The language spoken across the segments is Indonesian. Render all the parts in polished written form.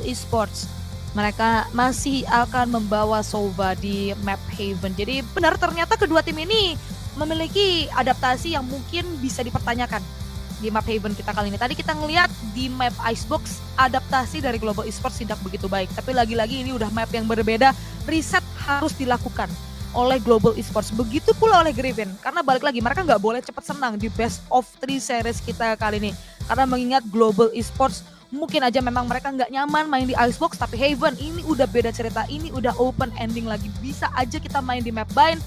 Esports. Mereka masih akan membawa Sova di map Haven. Jadi benar ternyata kedua tim ini memiliki adaptasi yang mungkin bisa dipertanyakan di map Haven kita kali ini. Tadi kita ngelihat di map Icebox adaptasi dari Global Esports tidak begitu baik. Tapi lagi-lagi ini udah map yang berbeda, riset harus dilakukan oleh Global Esports. Begitu pula oleh Griffin. Karena balik lagi mereka nggak boleh cepat senang di best of 3 series kita kali ini. Karena mengingat Global Esports mungkin aja memang mereka nggak nyaman main di Icebox, tapi Haven ini udah beda cerita, ini udah open ending lagi. Bisa aja kita main di map Bind.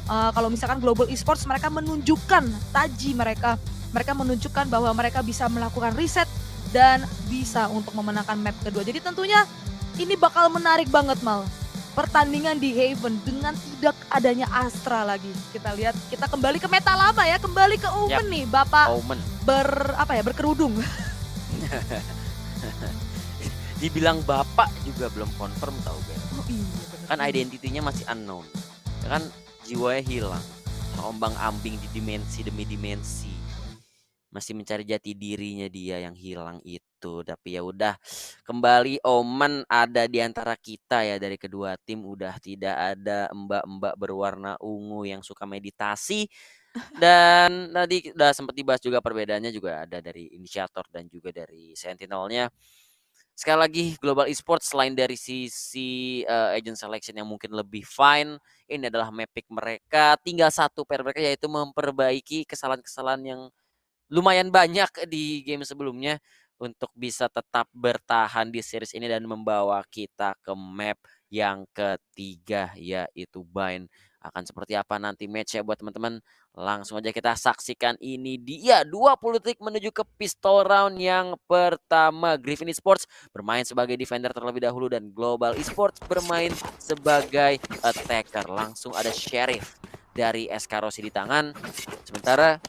Kalau misalkan Global Esports mereka menunjukkan taji mereka menunjukkan bahwa mereka bisa melakukan riset dan bisa untuk memenangkan map kedua. Jadi tentunya ini bakal menarik banget Mal. Pertandingan di Haven dengan tidak adanya Astra lagi. Kita lihat, kita kembali ke meta lama ya, kembali ke Omen nih, Bapak Omen. berkerudung. Dibilang bapak juga belum confirm tahu Ben. Oh iya benar. Kan identitinya masih unknown. Kan jiwanya hilang. Ombang ambing di dimensi demi dimensi. Masih mencari jati dirinya dia yang hilang itu. Tapi ya udah, kembali Omen ada di antara kita ya, dari kedua tim. Udah tidak ada mbak-mbak berwarna ungu yang suka meditasi. Dan tadi udah sempat dibahas juga perbedaannya juga ada dari inisiator dan juga dari sentinelnya. Sekali lagi Global Esports selain dari sisi agent selection yang mungkin lebih fine, ini adalah map pick mereka. Tinggal satu PR mereka, yaitu memperbaiki kesalahan-kesalahan yang lumayan banyak di game sebelumnya untuk bisa tetap bertahan di series ini dan membawa kita ke map yang ketiga, yaitu Bind. Akan seperti apa nanti match ya buat teman-teman? Langsung aja kita saksikan, ini dia 20 detik menuju ke pistol round yang pertama. Griffin Esports bermain sebagai defender terlebih dahulu dan Global Esports bermain sebagai attacker. Langsung ada Sheriff dari SK Rossi di tangan. Sementara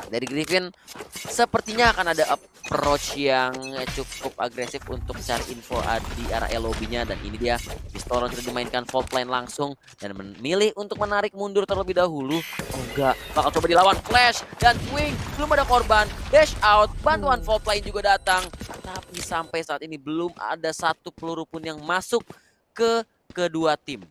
dari Griffin sepertinya akan ada approach yang cukup agresif untuk cari info di arah lobby-nya. Dan ini dia, pistol sudah dimainkan fault line langsung dan memilih untuk menarik mundur terlebih dahulu. Oh enggak, bakal coba dilawan flash dan wing, belum ada korban, dash out, bantuan fault line juga datang. Tapi sampai saat ini belum ada satu peluru pun yang masuk ke kedua tim.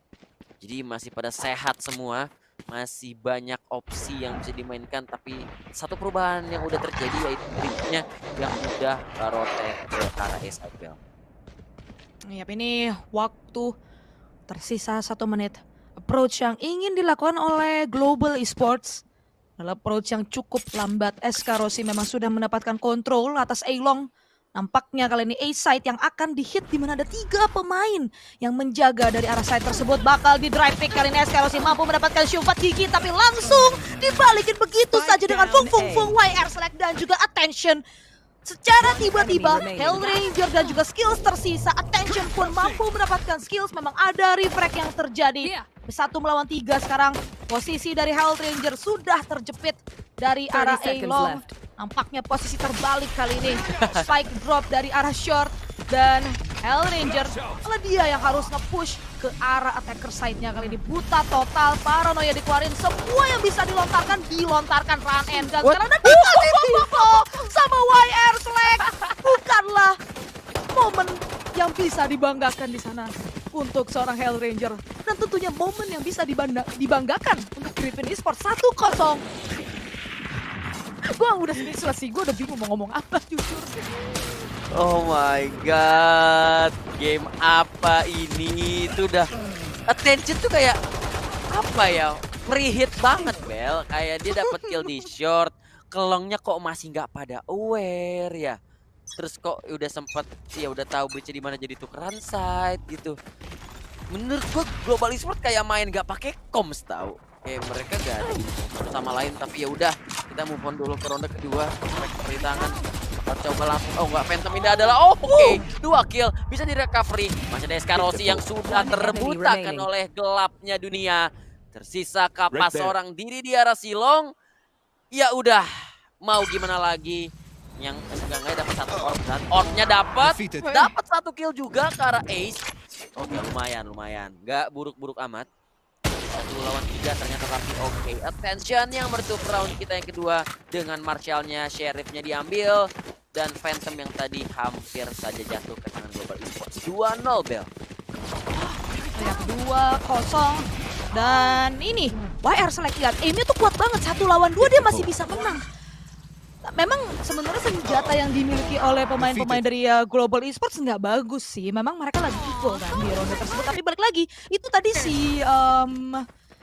Jadi masih pada sehat semua. Masih banyak opsi yang bisa dimainkan, tapi satu perubahan yang udah terjadi yaitu tripnya yang udah rotate ke arah SIPL. Yap, ini waktu tersisa 1 menit. Approach yang ingin dilakukan oleh Global Esports adalah approach yang cukup lambat. SK Rossi memang sudah mendapatkan kontrol atas A-Long. Nampaknya kali ini A-side yang akan dihit, di mana ada 3 pemain yang menjaga dari arah side tersebut. Bakal di drive pick kali ini SK Rossi mampu mendapatkan Syufat gigi, tapi langsung dibalikin begitu saja dengan Fung Fung Fung, YR Select dan juga Attention. Secara tiba-tiba Hellranger dan juga skills tersisa Attention pun mampu mendapatkan skills. Memang ada refrag yang terjadi. 1 melawan 3 sekarang. Posisi dari Hellranger sudah terjepit dari arah A-Long. Nampaknya posisi terbalik kali ini. Spike drop dari arah short dan Hellranger malah dia yang harus nge-push ke arah attacker side-nya kali ini. Buta total, paranoia dikeluarin, semua yang bisa dilontarkan run and gun. Sekarang dan dikasih Boko sama YR Slack. Bukanlah momen yang bisa dibanggakan di sana untuk seorang Hellranger. Dan tentunya momen yang bisa dibanggakan untuk Griffin Esports. 1-0. Gue udah speechless sih, gue udah bingung mau ngomong apa jujur. Oh my god, game apa ini? Itu udah Attention tuh kayak apa ya, free-hit banget Bel. Kayak dia dapat kill di short, kelongnya kok masih nggak pada aware ya. Terus kok udah sempet ya udah tahu bridge di mana jadi tukeran side gitu. Menurut gua Global Esports kayak main gak pakai comms tahu. Kayak mereka gak ada satu sama lain, tapi ya udah kita move on dulu ke ronde kedua. Mereka beri tangan. Coba langsung, oh enggak, Phantom ini adalah, oh oke, 2 kill, bisa di recovery. Masih ada SK Rossi yang sudah terbutakan oleh gelapnya dunia. Tersisa kapas seorang diri di arah Silong. Ya udah, mau gimana lagi. Yang enggak dapat 1 orb dan orbnya dapat 1 kill juga ke arah Ace. Oke, lumayan, nggak buruk-buruk amat. 1 lawan 3 ternyata, tapi oke. Attention yang menutup round kita yang kedua dengan Marshallnya, Sheriffnya diambil. Dan Phantom yang tadi hampir saja jatuh ke tangan Global Esports. 2-0 Bel. Ya, 2-0. Dan ini YR Select, lihat aimnya tuh kuat banget, 1 lawan 2 dia masih bisa menang. Memang sebenarnya senjata yang dimiliki oleh pemain-pemain dari Global Esports nggak bagus sih. Memang mereka lagi equal kan di ronde tersebut. Tapi balik lagi, itu tadi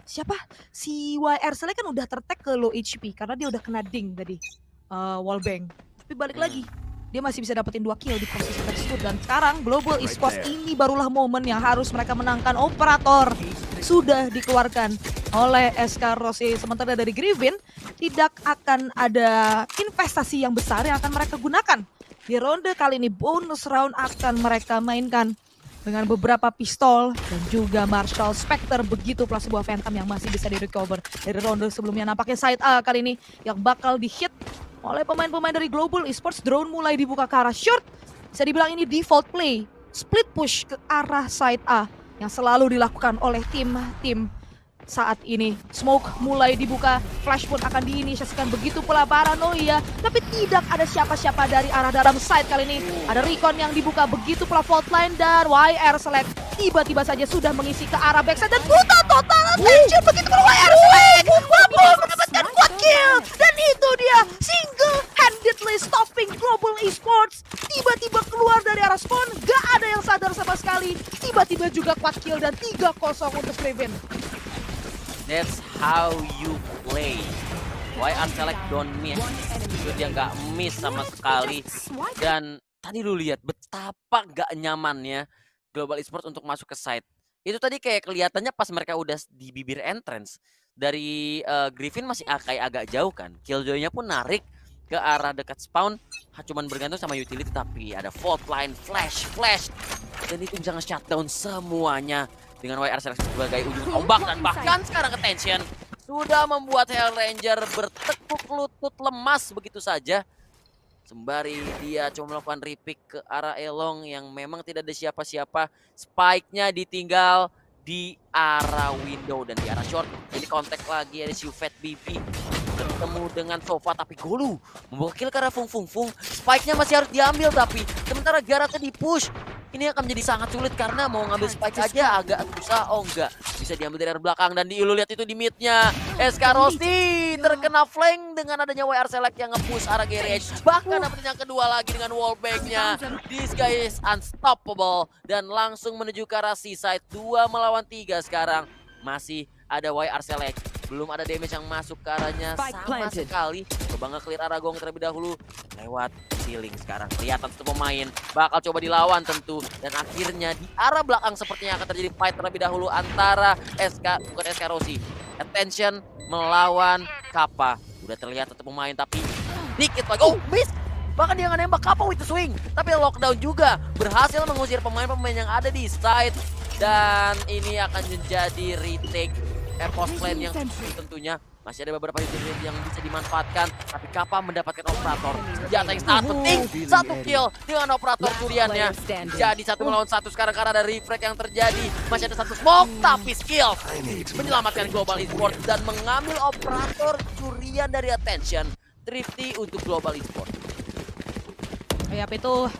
siapa? Si YR Select kan udah tertag ke low HP karena dia udah kena ding tadi, wallbang. Tapi balik lagi, dia masih bisa dapetin 2 kill di posisi tersebut. Dan sekarang Global Esports ini barulah momen yang harus mereka menangkan. Operator sudah dikeluarkan oleh SK Rossi. Sementara dari Griffin tidak akan ada investasi yang besar yang akan mereka gunakan. Di ronde kali ini bonus round akan mereka mainkan dengan beberapa pistol dan juga Marshall Spectre, begitu pula sebuah Phantom yang masih bisa direcover dari ronde sebelumnya. Nampaknya side A kali ini yang bakal di-hit oleh pemain-pemain dari Global Esports. Drone mulai dibuka ke arah short. Bisa dibilang ini default play. Split push ke arah side A yang selalu dilakukan oleh tim-tim saat ini. Smoke mulai dibuka, flash pun akan diinisiasikan, begitu pula paranoia, tapi tidak ada siapa-siapa dari arah dalam side kali ini. Ada recon yang dibuka, begitu pula fault line, dan YR Select tiba-tiba saja sudah mengisi ke arah backside dan buta total attention. Begitu pula YR Select mampu mendapatkan 4 kill, dan itu dia single handedly stopping Global Esports. Tiba-tiba keluar dari arah spawn, gak ada yang sadar sama sekali. Tiba-tiba juga 4 kill dan 3-0 untuk Griffin. That's how you play. YR Select don't miss. Itu dia nggak miss sama sekali. Dan tadi lu lihat betapa gak nyamannya Global Esports untuk masuk ke site. Itu tadi kayak kelihatannya pas mereka udah di bibir entrance. Dari Griffin masih kayak agak jauh kan. Killjoy-nya pun narik ke arah dekat spawn. Cuman bergantung sama utility, tapi ada fault line, flash. Dan itu bisa nge-shutdown semuanya. Dengan YR Select sebagai ujung tombak, dan bahkan sekarang attention sudah membuat Hell Ranger bertekuk lutut lemas begitu saja. Sembari dia coba melakukan repick ke arah Elong yang memang tidak ada siapa-siapa. Spike-nya ditinggal di arah window dan di arah short. Ini kontak lagi ada si Fat BB bertemu dengan Sova, tapi Golu membawa kill ke arah Fung. Spike-nya masih harus diambil, tapi sementara Garatnya di-push. Ini akan menjadi sangat sulit karena mau ngambil spike aja agak susah. Oh enggak, bisa diambil dari arah belakang, dan lu lihat itu di mid-nya. SK Rossi terkena flank dengan adanya YR Select yang nge-push arah garage. Bahkan dapetin yang kedua lagi dengan wallbang-nya. This guy is unstoppable dan langsung menuju ke arah seaside. 2 melawan 3 sekarang. Masih ada YR Select. Belum ada damage yang masuk ke arahnya sama sekali. Coba nge-clear arah gong terlebih dahulu. Lewat ceiling sekarang. Kelihatan satu pemain bakal coba dilawan tentu. Dan akhirnya di arah belakang sepertinya akan terjadi fight terlebih dahulu antara bukan SK Rossi. Attention melawan Kappa. Udah terlihat satu pemain tapi dikit lagi. Oh, miss! Bahkan dia nggak nembak Kappa with the swing. Tapi lockdown juga. Berhasil mengusir pemain-pemain yang ada di side. Dan ini akan menjadi retake post lane yang tentunya masih ada beberapa utility yang bisa dimanfaatkan, tapi Kappa mendapatkan operator senjata yang sangat penting. 1 kill dengan operator curiannya. Jadi 1 melawan 1 sekarang karena ada refrag yang terjadi. Masih ada 1 smoke, tapi skill menyelamatkan Global Esports dan mengambil operator curian dari Attention. Thrifty untuk Global Esports. Yap, itu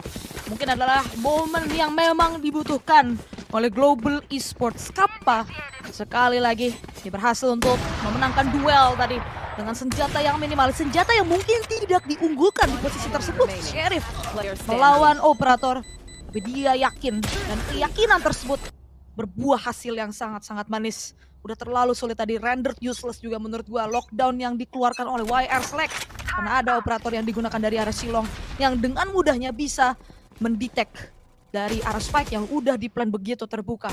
mungkin adalah momen yang memang dibutuhkan oleh Global Esports. Kappa sekali lagi dia berhasil untuk memenangkan duel tadi dengan senjata yang minimalis, senjata yang mungkin tidak diunggulkan di posisi tersebut. Sheriff melawan operator, tapi dia yakin dan keyakinan tersebut berbuah hasil yang sangat-sangat manis. Udah terlalu sulit tadi, rendered useless juga menurut gua lockdown yang dikeluarkan oleh YR Select karena ada operator yang digunakan dari arah Silong yang dengan mudahnya bisa mendetek dari arah spike yang udah di-plan begitu terbuka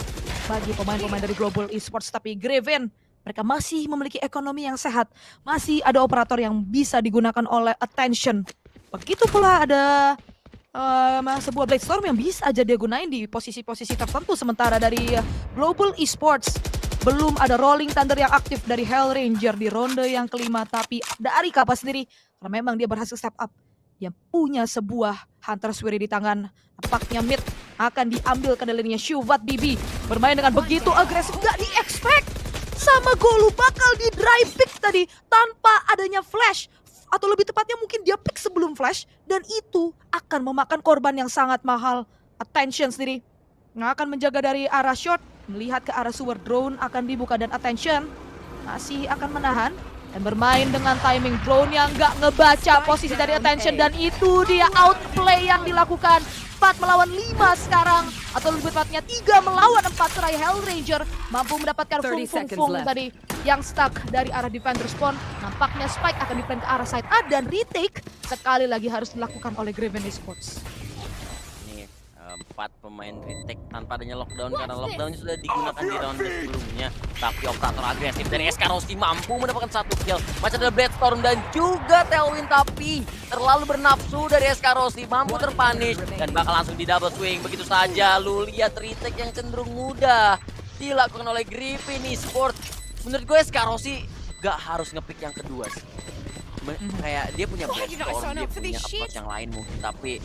bagi pemain-pemain dari Global Esports. Tapi Griffin, mereka masih memiliki ekonomi yang sehat. Masih ada operator yang bisa digunakan oleh Attention. Begitu pula ada sebuah Blade Storm yang bisa aja dia gunain di posisi-posisi tertentu. Sementara dari Global Esports, belum ada Rolling Thunder yang aktif dari Hell Ranger di ronde yang kelima. Tapi dari Kappa sendiri, karena memang dia berhasil step up, yang punya sebuah Hunter Fury di tangan. Nampaknya mid akan diambil kendalinya Shuvat BB. Bermain dengan begitu agresif, gak di-expect sama Golu bakal di dry pick tadi tanpa adanya flash. Atau lebih tepatnya mungkin dia pick sebelum flash, dan itu akan memakan korban yang sangat mahal. Attention sendiri Yang akan menjaga dari arah short, melihat ke arah sewer, drone akan dibuka dan attention masih akan menahan dan bermain dengan timing drone yang nggak ngebaca posisi dari attention, dan itu dia outplay yang dilakukan. 4 melawan 5 sekarang, atau lebih tepatnya 3 melawan 4 serai Hellranger mampu mendapatkan 30 Fung seconds Fung left. tadi yang stuck dari arah defender spawn. Nampaknya Spike akan di-plan ke arah side A dan retake sekali lagi harus dilakukan oleh Graven Esports. Nih, 4 pemain retake tanpa adanya lockdown karena lockdownnya sudah digunakan di round sebelumnya. Tapi operator agresif dari SK Rossi mampu mendapatkan 1 kill. Masih ada Bloodstorm dan juga Tailwind, tapi terlalu bernafsu dari SK Rossi, mampu terpunish dan bakal langsung di double swing. Begitu saja, lu lihat retake yang cenderung mudah dilakukan oleh Griffin Esports. Menurut gue SK Rossi gak harus ngepick yang kedua sih. Kayak dia punya Bloodstorm, dia punya approach yang lain mungkin, tapi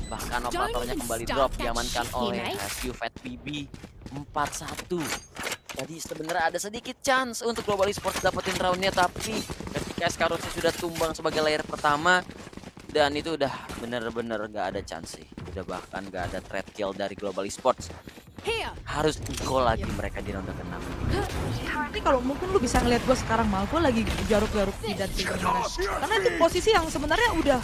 bahkan operatornya kembali drop, diamankan oleh SU Fat BB 4-1. Jadi sebenarnya ada sedikit chance untuk Global Esports dapetin roundnya, tapi ketika SK Rossi sudah tumbang sebagai layer pertama, dan itu udah bener-bener gak ada chance sih. Udah bahkan gak ada trade kill dari Global Esports. Harus eco lagi mereka di ronde ke-6. Ini kalau mungkin lu bisa ngeliat gue sekarang, Mal, gue lagi garuk-garuk tidak gimana. Karena itu posisi yang sebenarnya udah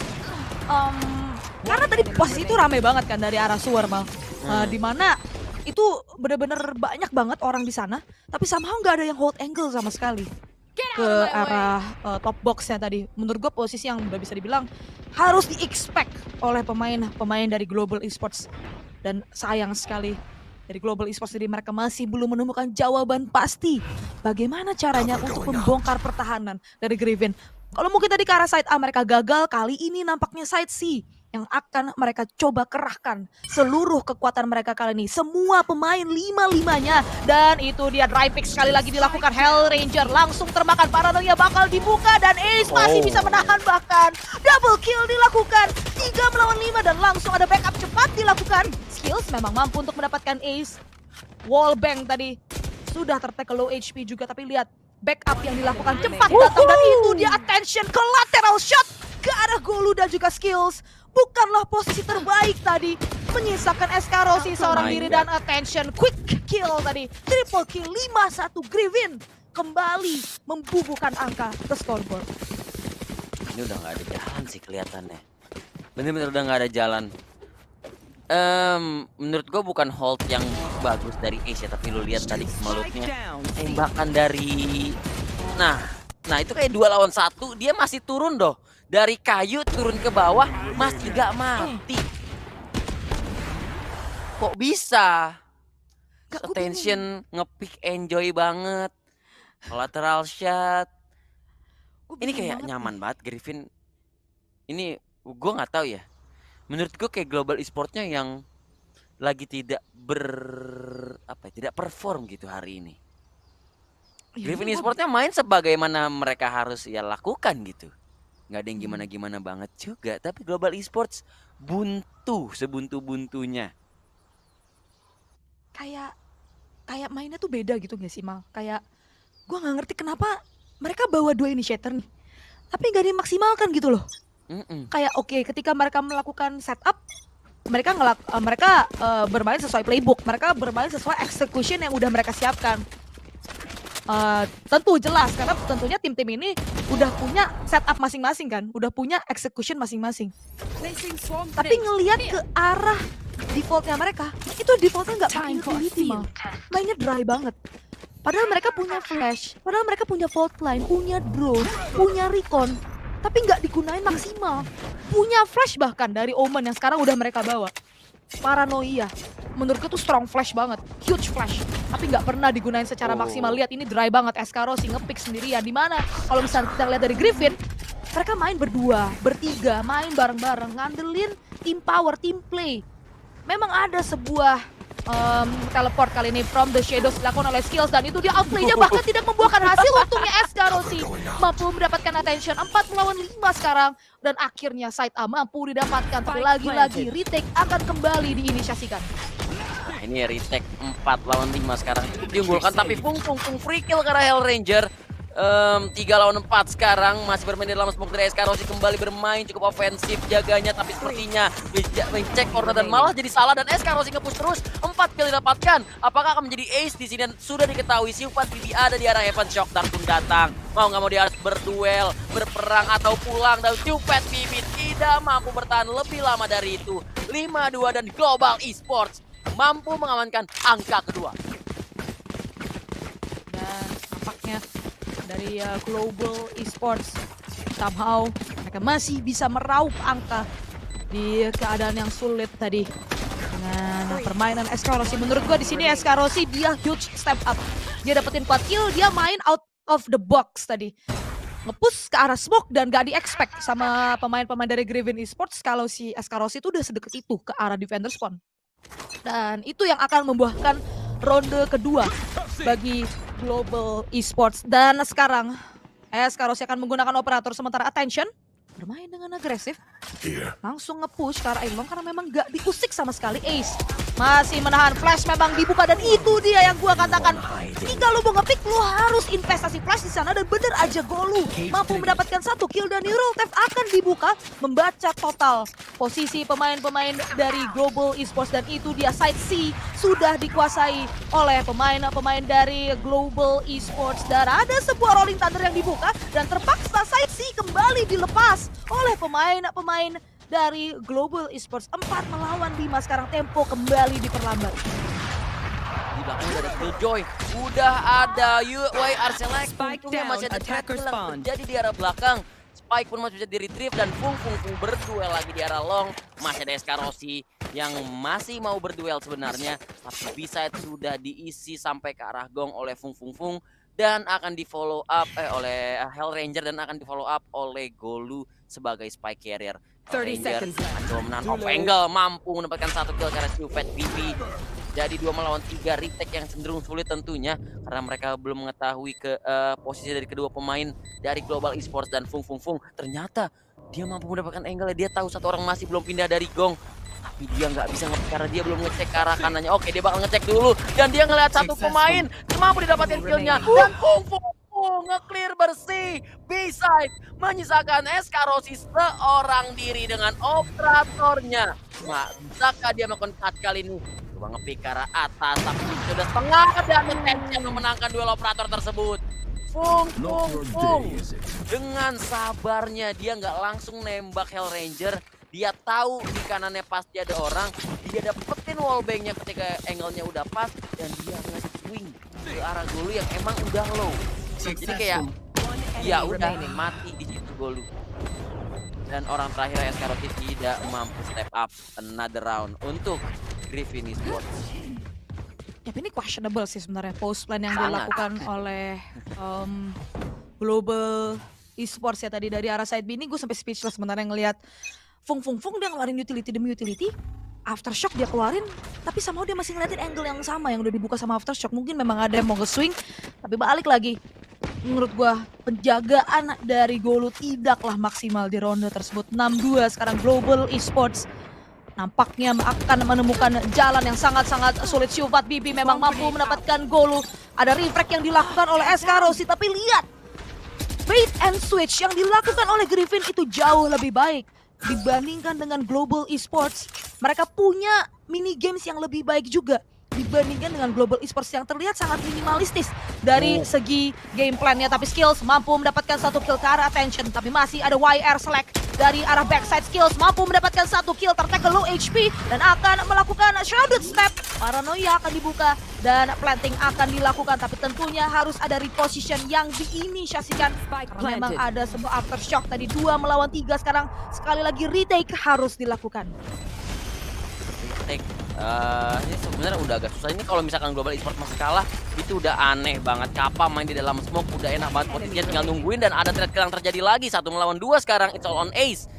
karena tadi posisi itu rame banget kan dari arah sewer, Mal. Dimana itu bener-bener banyak banget orang di sana, tapi somehow nggak ada yang hold angle sama sekali ke arah top boxnya tadi. Menurut gue posisi yang udah bisa dibilang harus di-expect oleh pemain dari Global Esports. Dan sayang sekali dari Global Esports, jadi mereka masih belum menemukan jawaban pasti bagaimana caranya untuk membongkar pertahanan dari Griffin. Kalau mungkin tadi ke arah side A mereka gagal, kali ini nampaknya side C yang akan mereka coba kerahkan seluruh kekuatan mereka kali ini. Semua pemain 5-5-nya. Dan itu dia dry pick sekali lagi dilakukan. Hellranger langsung termakan, paranoia bakal dibuka dan Ace masih bisa menahan, bahkan double kill dilakukan. 3 melawan 5 dan langsung ada backup cepat dilakukan. Skills memang mampu untuk mendapatkan Ace. Wallbang tadi sudah tertackle low HP juga, tapi lihat backup yang dilakukan cepat datang, dan itu dia attention collateral shot ke arah Golu dan juga Skills. Bukanlah posisi terbaik tadi, menyisakan SK Rossi seorang diri dan attention quick kill tadi. Triple kill 5-1, Griffin kembali membubuhkan angka ke scoreboard. Ini udah nggak ada jalan sih kelihatannya. Bener-bener udah nggak ada jalan. Menurut gue bukan hold yang bagus dari Ace ya, tapi lu lihat tadi melutnya, tembakan dari nah itu kayak 2 lawan 1, dia masih turun doh dari kayu turun ke bawah masih gak mati. Kok bisa? Attention ngepick enjoy banget, collateral shot. Ini kayak nyaman banget Griffin. Ini gue nggak tahu ya. Menurut gue kayak Global Esports-nya yang lagi tidak tidak perform gitu hari ini. Griffin Esports-nya main sebagaimana mereka harus ya lakukan gitu. Nggak ada yang gimana-gimana banget juga. Tapi Global Esports buntu sebuntu-buntunya. Kayak mainnya tuh beda gitu gak sih, Mal? Kayak gue nggak ngerti kenapa mereka bawa 2 initiator nih, tapi nggak dimaksimalkan gitu loh. Kayak oke, ketika mereka melakukan setup, mereka bermain sesuai playbook, mereka bermain sesuai execution yang udah mereka siapkan. Tentu jelas karena tentunya tim-tim ini udah punya setup masing-masing kan, udah punya execution masing-masing. Tapi ngelihat ke arah defaultnya mereka, itu defaultnya nggak pakai utility, Mal. Mainnya dry banget. Padahal mereka punya flash, padahal mereka punya fault line, punya drone, punya recon, tapi nggak digunain maksimal. Punya flash bahkan dari Omen yang sekarang udah mereka bawa. Paranoia, menurutku tuh strong flash banget, huge flash, tapi nggak pernah digunain secara maksimal. Lihat ini dry banget, SK Rossi ngepick sendirian. Dimana kalau misalnya kita lihat dari Griffin, mereka main berdua, bertiga, main bareng-bareng, ngandelin team power, team play. Memang ada sebuah teleport kali ini from the shadows dilakukan oleh Skills, dan itu dia outplay-nya bahkan tidak membuahkan hasil. Untungnya SK Rossi mampu mendapatkan attention 4 melawan 5 sekarang, dan akhirnya side A mampu didapatkan. Tapi lagi-lagi retake akan kembali diinisiasikan. Nah ini retake 4 lawan 5 sekarang diunggulkan, tapi Fung free kill karena Hellranger. 3 lawan 4 sekarang masih bermain di dalam smoke dari SK Rossi, kembali bermain cukup ofensif jaganya, tapi sepertinya cek corner dan malah jadi salah dan SK Rossi nge-push terus. 4 kill didapatkan. Apakah akan menjadi ace di sini? Dan sudah diketahui Siupat Bibi ada di arah Heaven, Shock Dart pun datang. Mau nggak mau dia harus berduel, berperang atau pulang, dan Siupat Bibi tidak mampu bertahan lebih lama dari itu. 5-2 dan Global Esports mampu mengamankan angka kedua. Dan nampaknya dari Global Esports somehow mereka masih bisa meraup angka di keadaan yang sulit tadi dengan permainan SK Rossi. Menurut gua di sini SK Rossi dia huge step up. Dia dapetin 4 kill, dia main out of the box tadi. Nge-push ke arah smoke dan gak di-expect sama pemain-pemain dari Griffin Esports kalau si SK Rossi itu udah sedekat itu ke arah defender spawn. Dan itu yang akan membuahkan ronde kedua bagi Global Esports. Dan sekarang SK Rossi akan menggunakan operator sementara Attention bermain dengan agresif. Langsung nge-push ke arah Ailong karena memang gak diusik sama sekali. Ace masih menahan, flash memang dibuka dan itu dia yang gua katakan. Jika lu mau nge-pick, lu harus investasi flash di sana dan bener aja Golu mampu mendapatkan 1 kill dan Neural Theft akan dibuka membaca total posisi pemain-pemain dari Global Esports dan itu dia side C sudah dikuasai oleh pemain-pemain dari Global Esports dan ada sebuah rolling thunder yang dibuka dan terpaksa side C kembali dilepas oleh pemain-pemain dari Global Esports. 4 melawan 5 sekarang, tempo kembali diperlambat. Di belakang udah ada Killjoy, udah ada UYR Select. Untungnya masih ada kill yang terjadi di arah belakang. Spike pun masih bisa di-retrieve dan Fung berduel lagi di arah long. Masih ada SK Rossi yang masih mau berduel sebenarnya, tapi B-side sudah diisi sampai ke arah gong oleh Fung dan akan di follow up oleh Hell Ranger dan akan di follow up oleh Golu sebagai spike carrier. 30 seconds left. Mencoba menahan off angle, mampu mendapatkan 1 kill karena Siupat Bibi. Jadi 2 melawan 3, retake yang cenderung sulit tentunya karena mereka belum mengetahui posisi dari kedua pemain dari Global Esports dan Fung. Ternyata dia mampu mendapatkan angle, dia tahu satu orang masih belum pindah dari gong. Tapi dia nggak bisa nge-pick karena dia belum ngecek ke arah kanannya. Oke, dia bakal ngecek dulu dan dia ngelihat satu pemain mampu didapatkan killnya dan Fung nge-clear bersih. B-side menyisakan SK Rossi seorang diri dengan operatornya. Nggak bisakah dia melakukan 4 kali ini? Coba nge-pick ke arah atas tapi sudah setengah dan Attention memenangkan duel operator tersebut. Fung. Dengan sabarnya dia nggak langsung nembak Hell Ranger. Dia tahu di kanannya pasti ada orang, dia dapetin wallbangnya ketika angle-nya udah pas dan dia nge-swing ke arah Golu yang emang udah low. Jadi kayak ya udah mati di situ Golu. Dan orang terakhir SK Rossi tidak mampu step up another round untuk Griffin Esports. Ya ini questionable sih sebenarnya post plan yang dilakukan oleh Global Esports ya tadi dari arah side B ini gue sampai speechless sebenarnya ngelihat Fung dia ngeluarin utility demi utility. Aftershock dia keluarin, tapi somehow dia masih ngeliatin angle yang sama yang udah dibuka sama Aftershock. Mungkin memang ada yang mau nge-swing, tapi balik lagi. Menurut gua penjagaan dari Golu tidaklah maksimal di ronde tersebut. 6-2 sekarang Global Esports nampaknya akan menemukan jalan yang sangat-sangat sulit. Siupat Bibi memang mampu mendapatkan Golu. Ada refrag yang dilakukan oleh SK Rossi, tapi lihat bait and switch yang dilakukan oleh Griffin itu jauh lebih baik dibandingkan dengan Global Esports. Mereka punya mini games yang lebih baik juga dibandingkan dengan Global Esports yang terlihat sangat minimalistis dari segi game plan-nya, tapi skills mampu mendapatkan 1 kill ke arah Attention, tapi masih ada YR Select dari arah backside. Skills mampu mendapatkan 1 kill, tertackle low HP dan akan melakukan shrouded step. Paranoia akan dibuka dan planting akan dilakukan, tapi tentunya harus ada reposition yang diinisiasikan karena memang ada sebuah aftershock tadi. 2 melawan 3 sekarang, sekali lagi retake harus dilakukan. Ini sebenarnya udah agak susah. Ini kalau misalkan Global Esports masih kalah itu udah aneh banget. Kappa main di dalam smoke udah enak banget, posisinya tinggal nungguin dan ada trade kill yang terjadi lagi. 1 melawan 2 sekarang, it's all on Ace.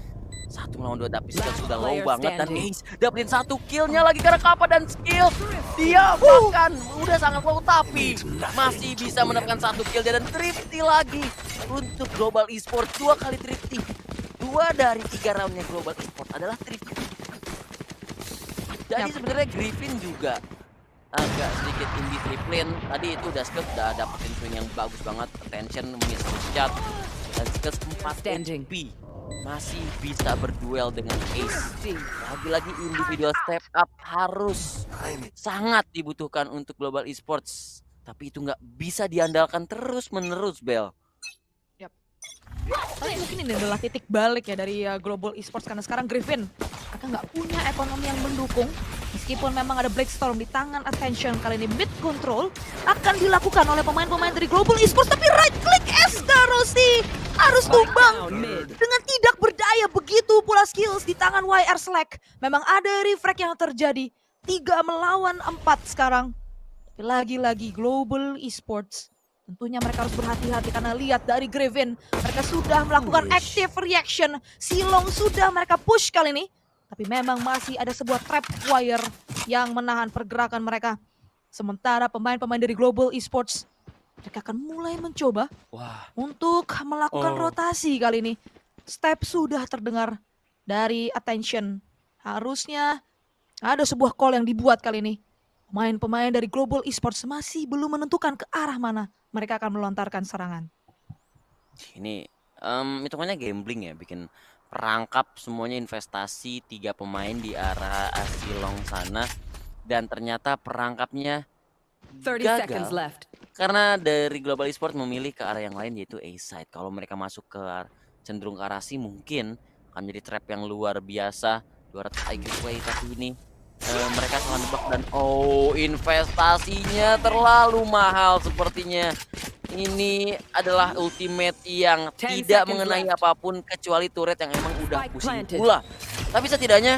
1 melawan 2 tapi sudah low banget dan Ace dapetin 1 killnya lagi karena Kappa dan skill dia bahkan udah sangat low tapi masih bisa mendapatkan 1 kill dan thrifty lagi untuk Global Esports. 2 kali thrifty, 2 dari 3 roundnya Global Esports adalah thrifty. Jadi sebenarnya Griffin juga agak sedikit indisiplin. Tadi itu udah Skills udah dapetin swing yang bagus banget, attention, miss shot, dan Skills 4 Standing. HP masih bisa berduel dengan Ace. Lagi-lagi individual step up harus sangat dibutuhkan untuk global esports, tapi itu nggak bisa diandalkan terus-menerus, Bel. Tapi mungkin ini adalah titik balik ya dari Global Esports karena sekarang Griffin akan nggak punya ekonomi yang mendukung. Meskipun memang ada Blackstorm di tangan Attention, kali ini mid control akan dilakukan oleh pemain-pemain dari Global Esports, tapi right click SK Rossi harus tumbang dengan tidak berdaya. Begitu pula Skills di tangan YR Slack. Memang ada refrag yang terjadi, 3 melawan 4 sekarang. Tapi lagi-lagi Global Esports tentunya mereka harus berhati-hati karena lihat dari Griffin, mereka sudah melakukan active reaction. Silong sudah mereka push kali ini, tapi memang masih ada sebuah trap wire yang menahan pergerakan mereka. Sementara pemain-pemain dari Global Esports, mereka akan mulai mencoba untuk melakukan rotasi kali ini. Step sudah terdengar dari Attention. Harusnya ada sebuah call yang dibuat kali ini. Pemain-pemain dari Global Esports masih belum menentukan ke arah mana mereka akan melontarkan serangan. Ini hitungannya gambling ya, bikin perangkap semuanya investasi 3 pemain di arah Asilong sana, dan ternyata perangkapnya 30 seconds gagal left. karena dari Global Esports memilih ke arah yang lain, yaitu A-side. Kalau mereka masuk ke cenderung ke arah C, mungkin akan jadi trap yang luar biasa. 200 IQ play, tapi ini mereka salah nebak dan investasinya terlalu mahal sepertinya. Ini adalah ultimate yang 10 tidak seconds mengenai left. apapun kecuali turret yang emang udah Spike pusing planted. pula. Tapi setidaknya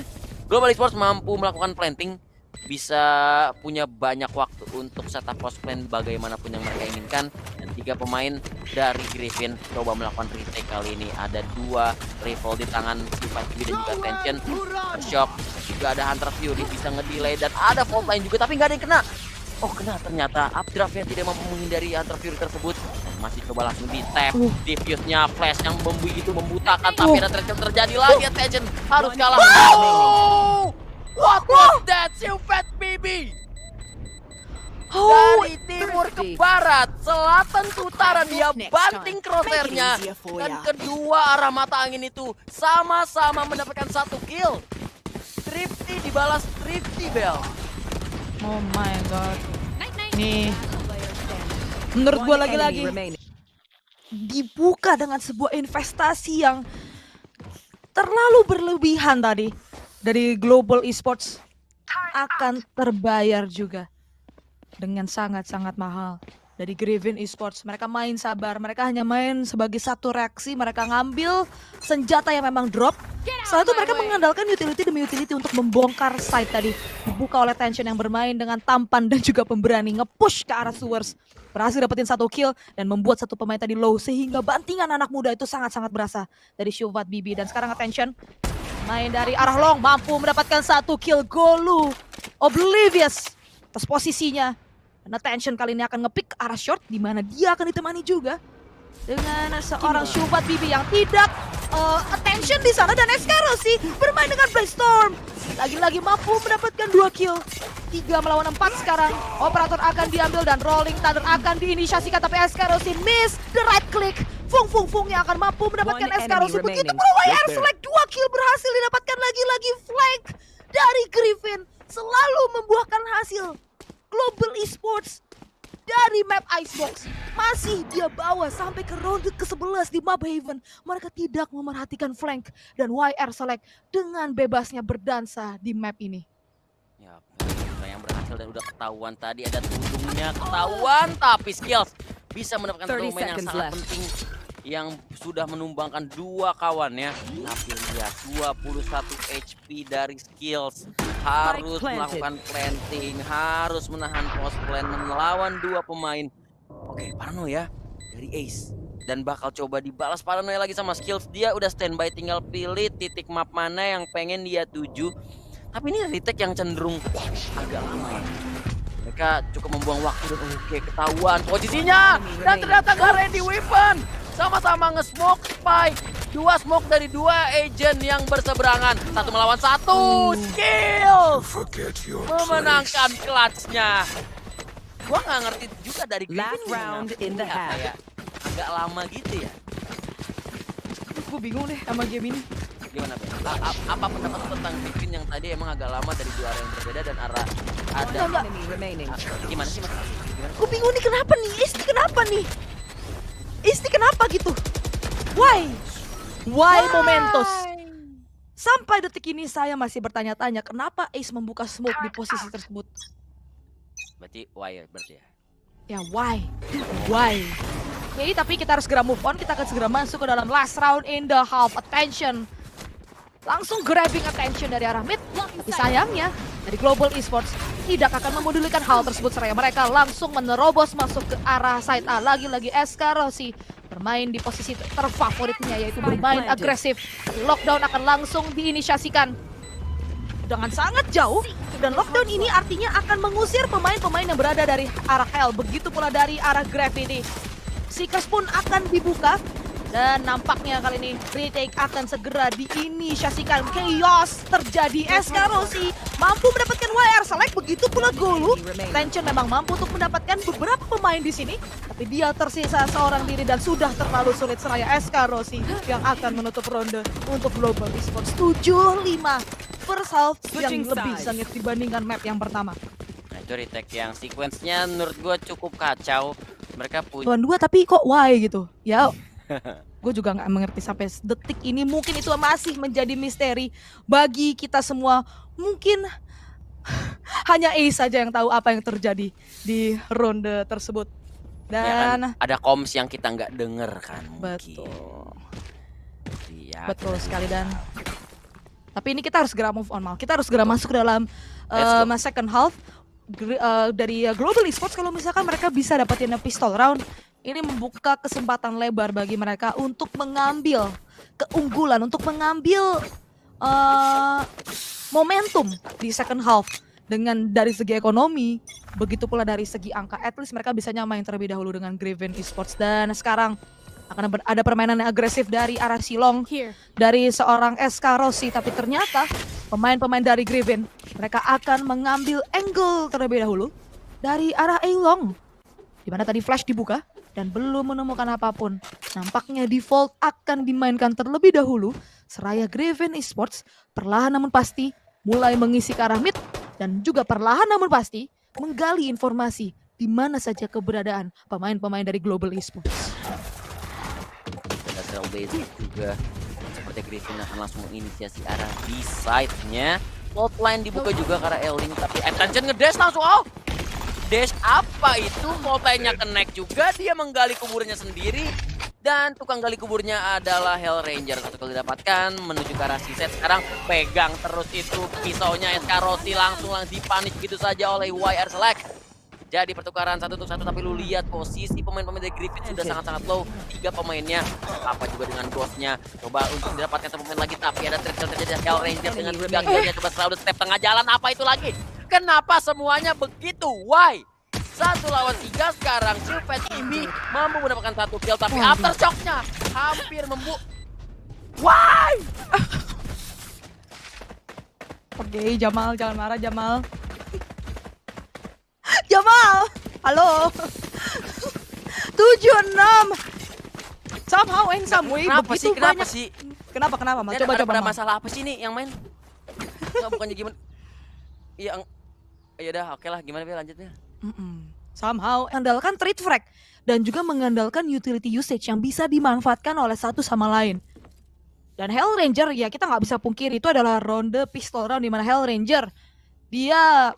Global Esports mampu melakukan planting, bisa punya banyak waktu untuk setup post plan bagaimanapun yang mereka inginkan. Dan 3 pemain dari Griffin coba melakukan retake kali ini. Ada 2 rifle di tangan Vivi dan juga Tension. Shock juga ada Hunter Fury bisa ngedelay, dan ada fault line juga tapi nggak ada yang kena. Oh, kena ternyata. Updraft yang tidak mampu menghindari Hunter Fury tersebut. Masih coba langsung di tap. Diffuse-nya flash yang begitu membutakan, tapi ada trade terjadi lagi. Attention harus kalah. What was that, Silvet Bibi? Dari timur ke barat, selatan ke utara, dia banting crosshair-nya. Dan kedua arah mata angin itu sama-sama mendapatkan 1 kill. Thrifty dibalas Thrifty, Bel. Oh my god. Nih, menurut gua lagi-lagi dibuka dengan sebuah investasi yang terlalu berlebihan tadi dari Global Esports, akan terbayar juga dengan sangat-sangat mahal. Dari Griffin Esports, mereka main sabar, mereka hanya main sebagai satu reaksi, mereka ngambil senjata yang memang drop. Setelah itu mereka mengandalkan utility demi utility untuk membongkar site tadi. Dibuka oleh Tension yang bermain dengan tampan dan juga pemberani, nge-push ke arah sewers. Berhasil dapetin 1 kill dan membuat 1 pemain tadi low, sehingga bantingan anak muda itu sangat-sangat berasa dari Silvet Bibi. Dan sekarang Attention main dari arah long, mampu mendapatkan 1 kill. Golu Oblivious atas posisinya. Dan Attention kali ini akan nge-pick ke arah short, di mana dia akan ditemani juga dengan seorang Silvet Bibi yang tidak Attention di sana, dan SK Rossi bermain dengan Blackstorm. Lagi-lagi mampu mendapatkan 2 kill. 3 melawan 4 sekarang. Operator akan diambil dan Rolling Thunder akan diinisiasikan, tapi SK Rossi miss the right click. Fung yang akan mampu mendapatkan SK Rossi. Begitu pula YR Slack, 2 kill berhasil didapatkan lagi-lagi. Flank dari Griffin selalu membuahkan hasil. Global Esports dari map Icebox masih dia bawa sampai ke ronde ke-11 di map Haven. Mereka tidak memerhatikan flank, dan YR Select dengan bebasnya berdansa di map ini. Ya, yang berhasil dan udah ketahuan tadi, ada tundungnya ketahuan, tapi Skills bisa mendapatkan 30 pemain yang seconds sangat left. penting yang sudah menumbangkan 2 kawannya. Tapi lihat 21 HP dari Skills, harus melakukan planting, harus menahan post plan melawan 2 pemain. Oke, paranoia dari Ace, dan bakal coba dibalas paranoia lagi sama Skills. Dia udah standby, tinggal pilih titik map mana yang pengen dia tuju. Tapi ini retake yang cenderung agak lama ya. Mereka cukup membuang waktu, dan oke, ketahuan posisinya, dan ternyata nggak ready weapon. Sama-sama nge-smoke spike. Dua smoke dari dua agent yang berseberangan. Satu melawan satu. Skill memenangkan clutch-nya. Gua nggak ngerti juga dari Griffin Last round in the half. kayak agak lama gitu ya. Gue bingung deh sama game ini. Gimana Ben? Apa pendapat lu tentang Griffin yang tadi emang agak lama dari dua arah yang berbeda dan arah ada Enemy remaining. gimana sih Mas? Gimana? Gue bingung nih kenapa nih? Isti kenapa nih? Isti kenapa gitu? Why? Why Momentos? Sampai detik ini saya masih bertanya-tanya kenapa Ace membuka smoke di posisi tersebut. Berarti why ya berarti ya? Ya why? Why? Oke, tapi kita harus segera move on. Kita akan segera masuk ke dalam last round in the half. Attention. Langsung grabbing attention dari arah mid. Tapi sayangnya dari Global Esports tidak akan memodulikan hal tersebut. Seraya mereka langsung menerobos masuk ke arah side A. Lagi-lagi SK Rossi bermain di posisi terfavoritnya yaitu bermain agresif. Lockdown akan langsung diinisiasikan dengan sangat jauh. Dan lockdown ini artinya akan mengusir pemain-pemain yang berada dari arah Hell. Begitu pula dari arah Gravity. Seekers pun akan dibuka. Dan nampaknya kali ini retake akan segera diinisiasikan. Chaos terjadi. SK Rossi mampu mendapatkan WR select, begitu pula Golu. Tension memang mampu untuk mendapatkan beberapa pemain di sini, tapi dia tersisa seorang diri dan sudah terlalu sulit. Seraya SK Rossi yang akan menutup ronde untuk Global Esports 7-5 first half yang lebih sengit dibandingkan map yang pertama. Nah, itu retake yang sequence-nya menurut gua cukup kacau. Mereka punya Tuan dua tapi kok why gitu? Ya gue juga nggak mengerti sampai detik ini. Mungkin itu masih menjadi misteri bagi kita semua. Mungkin hanya Ace saja yang tahu apa yang terjadi di ronde tersebut. ya Dan kan, ada comms yang kita nggak denger kan mungkin. betul, Iya, betul kita sekali. juga. Dan tapi ini kita harus segera move on, Mal. Kita harus segera masuk ke dalam Let's go. second half dari Global Esports. Kalau misalkan mereka bisa dapetin pistol round, ini membuka kesempatan lebar bagi mereka untuk mengambil keunggulan, untuk mengambil momentum di second half. Dengan dari segi ekonomi, begitu pula dari segi angka, at least mereka bisa nyamain terlebih dahulu dengan Griffin Esports. Dan sekarang akan ada permainan yang agresif dari arah Silong, dari seorang SK Rossi. Tapi ternyata pemain-pemain dari Griffin, mereka akan mengambil angle terlebih dahulu dari arah Ailong, di mana tadi flash dibuka dan belum menemukan apapun. Nampaknya default akan dimainkan terlebih dahulu. Seraya Griffin Esports perlahan namun pasti mulai mengisi ke arah mid dan juga perlahan namun pasti menggali informasi di mana saja keberadaan pemain-pemain dari Global Esports. Ada trailblazer juga. Seperti Griffin akan langsung menginisiasi arah B-side-nya. Outline dibuka juga ke arah Elling, tapi attention ngedash langsung. Oh, dash apa itu? Outline-nya connect juga, dia menggali kuburnya sendiri. Dan tukang gali kuburnya adalah Hell Ranger. Satu kali didapatkan menuju ke arah C-set. Sekarang pegang terus itu pisaunya SK Rossi, langsung dipanis begitu saja oleh YR Select. Jadi pertukaran 1-1, tapi lu lihat posisi pemain-pemain dari Griffin sudah sangat-sangat low. 3 pemainnya, apa juga dengan Ghost-nya. Coba untuk mendapatkan satu pemain lagi, tapi ada trick terjadi Hell Ranger dengan 3 killnya. Coba selalu step tengah jalan, apa itu lagi? Kenapa semuanya begitu? Why? 1 lawan 3 sekarang. Silvet ini mampu mendapatkan 1 kill, tapi aftershock-nya hampir Why? Oke, Jamal, jangan marah Jamal. Jamal, halo. 7-6. Somehow and some way begitu Kenapa banyak. sih? Kenapa Mal? Ini Coba ada Mal. masalah apa sih nih yang main? Enggak, bukannya gimana? Iya, ya udah, oke lah, gimana Bel lanjutnya? Somehow mengandalkan trade frag dan juga mengandalkan utility usage yang bisa dimanfaatkan oleh satu sama lain. Dan Hell Ranger ya kita nggak bisa pungkiri itu adalah ronde pistol round di mana Hell Ranger dia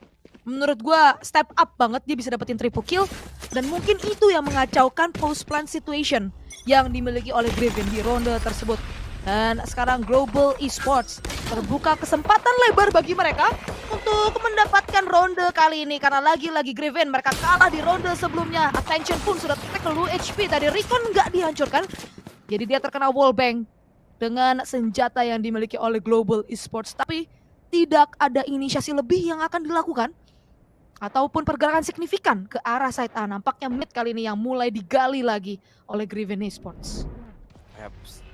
menurut gua step up banget, dia bisa dapetin triple kill dan mungkin itu yang mengacaukan post plant situation yang dimiliki oleh Griffin di ronde tersebut. Dan sekarang Global Esports terbuka kesempatan lebar bagi mereka untuk mendapatkan ronde kali ini. Karena lagi-lagi Griffin mereka kalah di ronde sebelumnya. Attention pun sudah tackle low HP. Tadi Recon nggak dihancurkan. Jadi dia terkena wallbang dengan senjata yang dimiliki oleh Global Esports. Tapi tidak ada inisiasi lebih yang akan dilakukan. Ataupun pergerakan signifikan ke arah side A. Nampaknya mid kali ini yang mulai digali lagi oleh Griffin Esports. Yaps,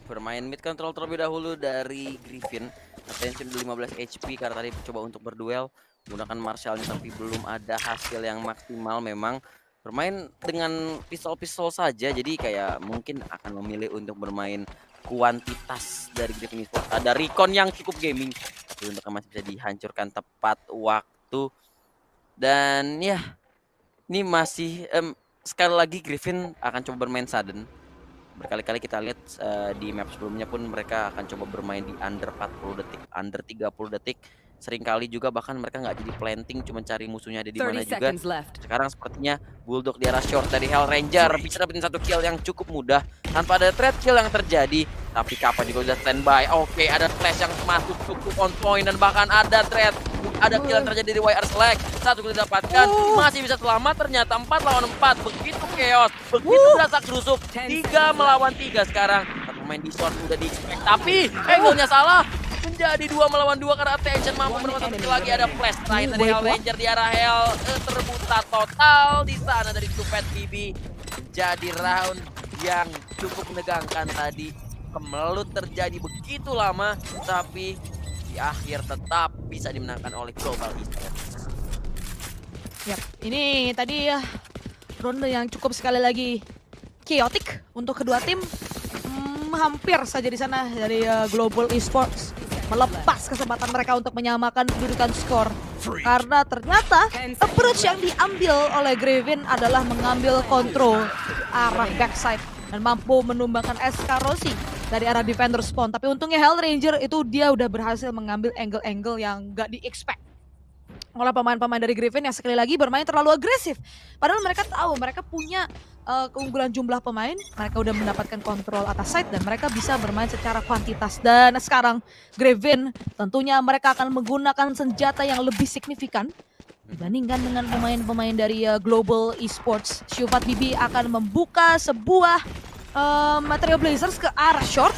bermain mid control terlebih dahulu dari Griffin. Attention 15 HP karena tadi coba untuk berduel menggunakan Marshallnya tapi belum ada hasil yang maksimal. Memang bermain dengan pistol-pistol saja, jadi kayak mungkin akan memilih untuk bermain kuantitas dari Griffin Esports. Ada recon yang cukup gaming, jadi untuk masih bisa dihancurkan tepat waktu. Dan ya, ini masih sekali lagi Griffin akan coba bermain sudden. Berkali-kali kita lihat di map sebelumnya pun mereka akan coba bermain di under 40 detik, under 30 detik. Seringkali juga bahkan mereka nggak jadi planting, cuma cari musuhnya ada di 30 mana juga. seconds left. Sekarang sepertinya Bulldog di arah short dari Hell Ranger bisa dapetin satu kill yang cukup mudah tanpa ada threat kill yang terjadi. Tapi Kappa juga udah standby. Oke, ada flash yang masuk cukup on point dan bahkan ada threat. Ada kill yang terjadi dari YR Select. Satu kill didapatkan, masih bisa selamat. Ternyata 4 lawan 4. Begitu chaos, begitu berasa kerusup. 3 melawan 3 sekarang. Satu pemain di short udah di-expect. Tapi angle-nya salah. Menjadi 2 melawan 2 karena Attention mampu menemukan satu lagi. Ada flash terakhir dari Hell Ranger di arah Hell. Terbuta total di sana dari Stupid BB. Menjadi round yang cukup menegangkan tadi. Kemelut terjadi begitu lama, tapi di akhir tetap bisa dimenangkan oleh Global Esports. Yap, ini tadi ya ronde yang cukup sekali lagi chaotic untuk kedua tim. Hampir saja di sana dari Global Esports melepas kesempatan mereka untuk menyamakan kedudukan skor. Karena ternyata approach yang diambil oleh Griffin adalah mengambil kontrol arah backside dan mampu menumbangkan SK Rossi dari arah defender spawn. Tapi untungnya Hell Ranger itu dia udah berhasil mengambil angle-angle yang gak di-expect oleh pemain-pemain dari Griffin yang sekali lagi bermain terlalu agresif. Padahal mereka tahu mereka punya keunggulan jumlah pemain, mereka udah mendapatkan kontrol atas side dan mereka bisa bermain secara kuantitas. Dan sekarang Griffin tentunya mereka akan menggunakan senjata yang lebih signifikan dibandingkan dengan pemain-pemain dari Global Esports. Syufat BB akan membuka sebuah Material Blazers ke arah short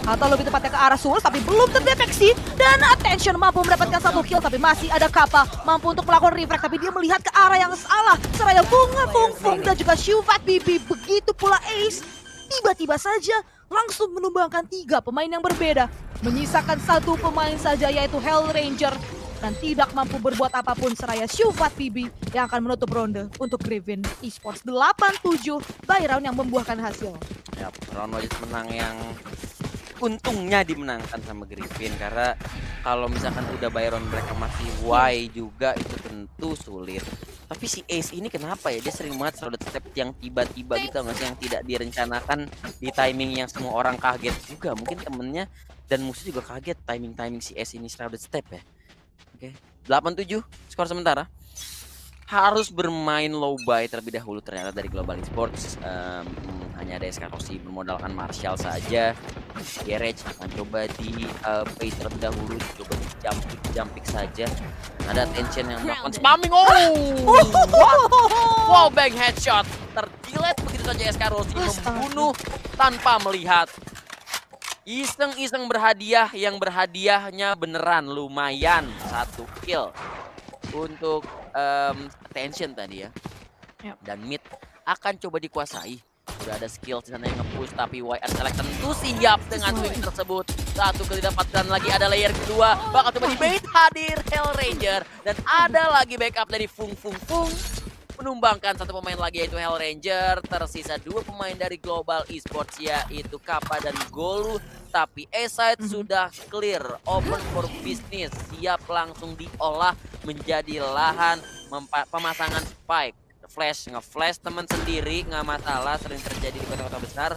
atau lebih tepatnya ke arah Souls, tapi belum terdeteksi. Dan Attention mampu mendapatkan satu kill, tapi masih ada Kappa mampu untuk melakukan refract, tapi dia melihat ke arah yang salah. Seraya Bunga Fung dan juga Syufat BB, begitu pula Ace tiba-tiba saja langsung menumbangkan 3 pemain yang berbeda, menyisakan satu pemain saja yaitu Hell Ranger, dan tidak mampu berbuat apapun seraya Syufat BB yang akan menutup ronde untuk Griffin Esports 8-7 by round yang membuahkan hasil. Ya, round wajib menang yang untungnya dimenangkan sama Griffin, karena kalau misalkan udah Byron mereka masih Y juga itu tentu sulit. Tapi si Ace ini kenapa ya, dia sering banget selalu step yang tiba-tiba gitu nggak sih, yang tidak direncanakan di timing yang semua orang kaget juga. Mungkin temennya dan musuh juga kaget timing si Ace ini selalu step ya. Oke, 8-7 skor sementara. Harus bermain low buy terlebih dahulu ternyata dari Global Esports. Hanya ada SK Rossi bermodalkan Marshall saja. Garage akan coba di pay terlebih dahulu, coba di jumping saja. Ada Attention yang melakukan spamming. Wow, bang headshot terjilet begitu saja. SK Rossi membunuh tanpa melihat. Iseng-iseng berhadiah, yang berhadiahnya beneran lumayan, 1 kill untuk Attention tadi ya. Yep. Dan mid akan coba dikuasai. Udah ada skill di sana yang nge-push, tapi YR Select tentu siap dengan swing tersebut. Satu kali dapatkan lagi, ada layer kedua, bakal coba di bait hadir Hell Ranger, dan ada lagi backup dari Fung menumbangkan satu pemain lagi yaitu Hell Ranger. Tersisa 2 pemain dari Global Esports yaitu Kappa dan Golu. Tapi A-side sudah clear, open for business, siap langsung diolah menjadi lahan pemasangan spike. Nge-flash teman sendiri nggak masalah, sering terjadi di kota-kota besar.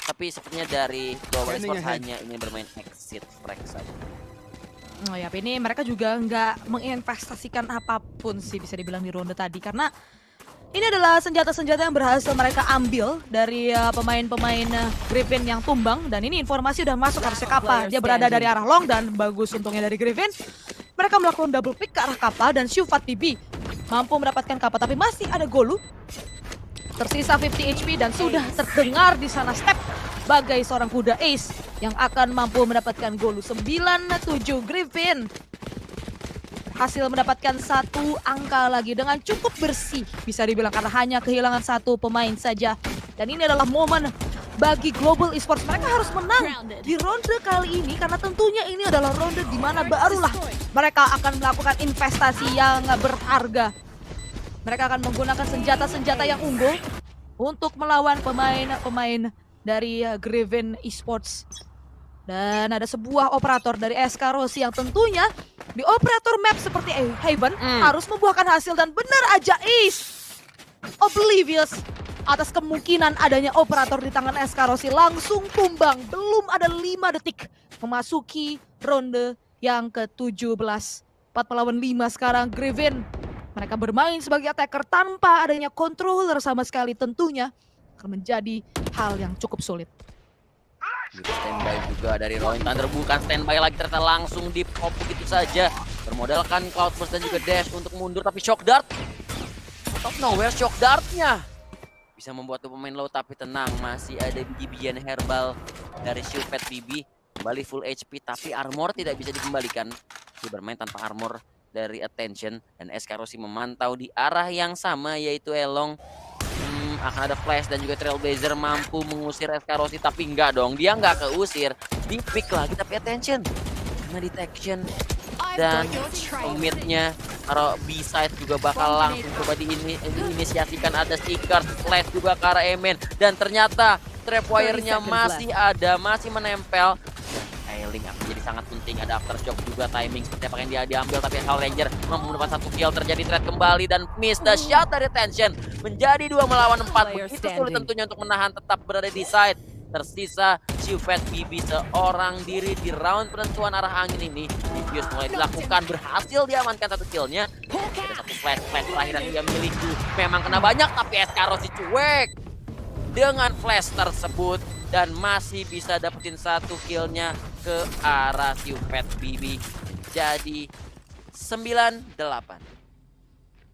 Tapi sepertinya dari Global Esports hanya ingin bermain exit frag saja. Oh ya, ini mereka juga nggak menginvestasikan apapun sih bisa dibilang di ronde tadi, karena ini adalah senjata-senjata yang berhasil mereka ambil dari pemain-pemain Griffin yang tumbang. Dan ini informasi udah masuk harusnya Kappa. Dia berada dari arah long dan bagus untungnya dari Griffin. Mereka melakukan double pick ke arah Kappa dan Syufat BB mampu mendapatkan Kappa, tapi masih ada Golu. Tersisa 50 HP dan sudah terdengar di sana step bagai seorang kuda Ace yang akan mampu mendapatkan Golu. 9-7 Griffin hasil mendapatkan 1 angka lagi dengan cukup bersih bisa dibilang, karena hanya kehilangan 1 pemain saja. Dan ini adalah momen bagi Global Esports. Mereka harus menang di ronde kali ini karena tentunya ini adalah ronde di mana barulah mereka akan melakukan investasi yang berharga. Mereka akan menggunakan senjata-senjata yang unggul untuk melawan pemain-pemain dari Griffin Esports. Dan ada sebuah operator dari SK Rossi yang tentunya di operator map seperti Haven harus membuahkan hasil, dan benar aja oblivious atas kemungkinan adanya operator di tangan SK Rossi, langsung tumbang. Belum ada 5 detik memasuki ronde yang ke-17. 4 lawan 5 sekarang Griffin. Mereka bermain sebagai attacker tanpa adanya controller sama sekali, tentunya akan menjadi hal yang cukup sulit. Standby juga dari Roin Thunder, bukan standby lagi, ternyata langsung di pop begitu saja. Bermodalkan Cloudburst dan juga Dash untuk mundur, tapi Shock Dart top nowhere, Shock Dartnya bisa membuat tuh pemain low, tapi tenang, masih ada Bibian Herbal dari Shieldpad BB. Kembali full HP, tapi armor tidak bisa dikembalikan. Dia bermain tanpa armor dari Attention, dan SK Rossi memantau di arah yang sama, yaitu Elong. Akan ada Flash dan juga Trailblazer mampu mengusir SK Rossi, tapi enggak dong, dia nggak keusir, di pick lagi, tapi Attention karena detection dan mid-nya kalau B-side juga bakal langsung coba diinisiasikan. Ada Seekers, Flash juga ke arah Emen, dan ternyata Trapwire-nya masih ada, masih menempel. Ailing akan jadi sangat penting. Ada Aftershock juga, timing seperti apa yang dia diambil, tapi Hell Ranger mampu mendapat 1 kill. Terjadi trade kembali dan miss the shot dari Tension. Menjadi 2 melawan 4. Begitu sulit tentunya untuk menahan, tetap berada di side. Tersisa Shieldpad BB seorang diri di round penentuan arah angin ini. Diffuse mulai dilakukan, berhasil diamankan 1 killnya. Ada 1 flash terakhir yang dia miliki. Memang kena banyak, tapi SK Rossi cuek dengan flash tersebut dan masih bisa dapetin 1 killnya ke arah Shieldpad BB. Jadi 9-8.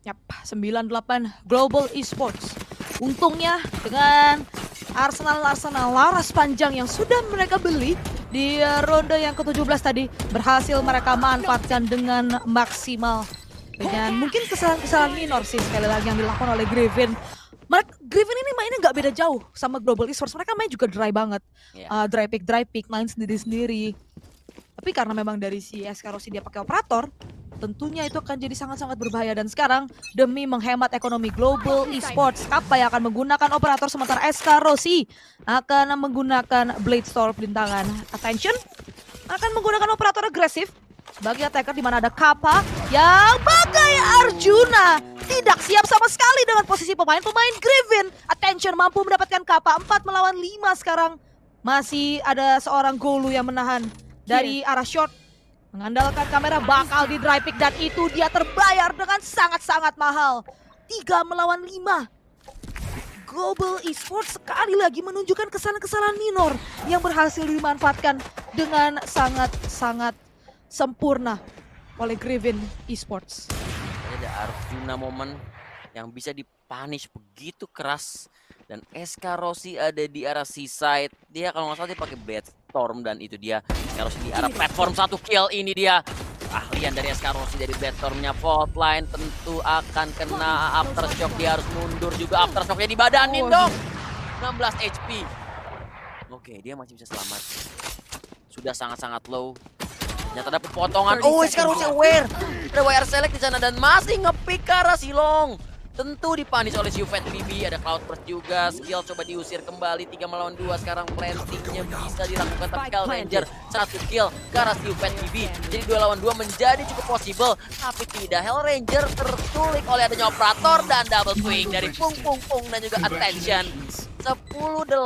Yap, 9-8 Global Esports. Untungnya dengan Arsenal laras panjang yang sudah mereka beli di ronde yang ke-17 tadi, berhasil mereka manfaatkan dengan maksimal. Dengan mungkin kesalahan-kesalahan minor sih sekali lagi yang dilakukan oleh Griffin. Griffin ini mainnya nggak beda jauh sama Global Esports. Mereka main juga dry banget. Dry pick, main sendiri-sendiri. Tapi karena memang dari si SK Rossi dia pakai operator, tentunya itu akan jadi sangat-sangat berbahaya. Dan sekarang demi menghemat ekonomi Global Esports, Kappa yang akan menggunakan operator, sementara SK Rossi akan menggunakan Blade Storm di tangan. Attention akan menggunakan operator agresif sebagai attacker, di mana ada Kappa yang bagai Arjuna tidak siap sama sekali dengan posisi pemain Griffin. Attention mampu mendapatkan Kappa. 4 melawan 5 sekarang. Masih ada seorang Golu yang menahan dari arah short. Mengandalkan kamera bakal di dry pick, dan itu dia terbayar dengan sangat-sangat mahal. 3 melawan 5. Global Esports sekali lagi menunjukkan kesalahan-kesalahan minor yang berhasil dimanfaatkan dengan sangat-sangat sempurna oleh Griffin Esports. Ada Arjuna momen yang bisa dipunish begitu keras, dan SK Rossi ada di arah seaside. Dia kalau nggak salah dia pakai Blade Storm, dan itu dia harus di arah platform. 1 kill, ini dia ahlian dari SK Rossi dari Blade Stormnya. Fault line tentu akan kena Aftershock, dia harus mundur juga. Aftershocknya dibadanin dong. 16 HP. Oke, dia masih bisa selamat. Sudah sangat-sangat low. Ternyata dapat potongan. Oh, SK Rossi aware. Ada WR Select di sana dan masih nge-pick ke arah Silong. Tentu dipunish oleh Shieldpad BB. Ada Cloudburst juga. Skill coba diusir kembali. 3 melawan 2. Sekarang plantingnya bisa dilakukan. Tapi Hell Ranger 1 kill ke arah Shieldpad BB. Jadi 2 lawan 2 menjadi cukup possible. Tapi tidak. Hell Ranger terculik oleh adanya operator dan double swing dari Pung dan juga Attention. 10-8.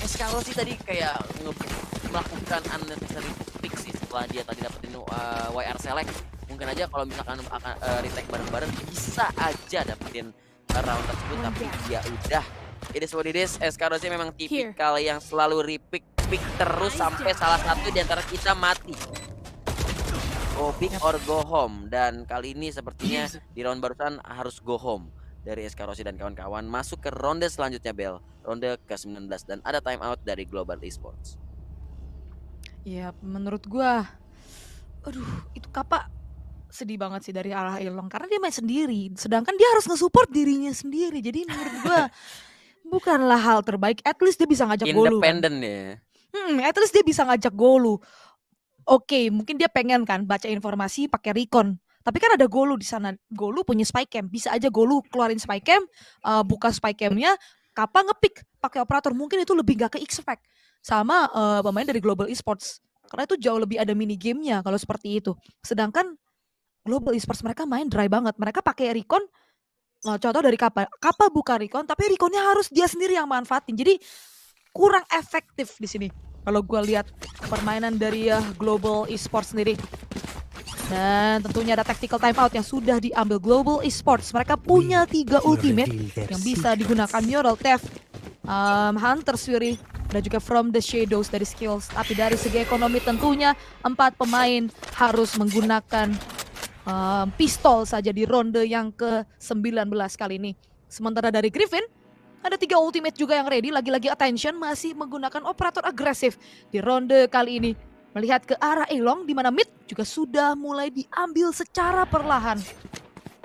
SK Rossi tadi kayak melakukan unnecessary pick sih setelah dia tadi dapetin WR Select. Mungkin aja kalau misalkan akan retake bareng-bareng bisa aja dapetin round tersebut, tapi ya udah. It is what it is. SK Rossi memang tipikal yang selalu repick terus sampai salah satu di antara kita mati. Go big or go home, dan kali ini sepertinya di round barusan harus go home dari SK Rossi dan kawan-kawan. Masuk ke ronde selanjutnya, Bel, ronde ke-19, dan ada timeout dari Global Esports. Ya, menurut gua, aduh, itu Kappa sedih banget sih dari arah Elong karena dia main sendiri, sedangkan dia harus nge-support dirinya sendiri. Jadi menurut gua bukanlah hal terbaik. At least dia bisa ngajak Golu kan. Independen ya. At least dia bisa ngajak Golu. Oke, mungkin dia pengen kan baca informasi pakai recon. Tapi kan ada Golu di sana. Golu punya spy cam. Bisa aja Golu keluarin spy cam, buka spy camnya, Kappa ngepick pakai operator. Mungkin itu lebih gak ke-expect sama pemain dari Global Esports. Karena itu jauh lebih ada mini gamenya kalau seperti itu. Sedangkan Global Esports mereka main dry banget. Mereka pakai recon. Contoh dari Kappa. Kappa buka recon, tapi reconnya harus dia sendiri yang manfaatin. Jadi kurang efektif di sini. Kalau gue lihat permainan dari Global Esports sendiri. Dan tentunya ada tactical timeout yang sudah diambil Global Esports. Mereka punya 3 ultimate yang bisa digunakan Mural Theft, Hunter's Fury, dan juga From the Shadows dari skills. Tapi dari segi ekonomi tentunya 4 pemain harus menggunakan pistol saja di ronde yang ke-19 kali ini. Sementara dari Griffin, ada 3 ultimate juga yang ready. Lagi-lagi attention masih menggunakan operator agresif di ronde kali ini. Melihat ke arah Elong di mana mid juga sudah mulai diambil secara perlahan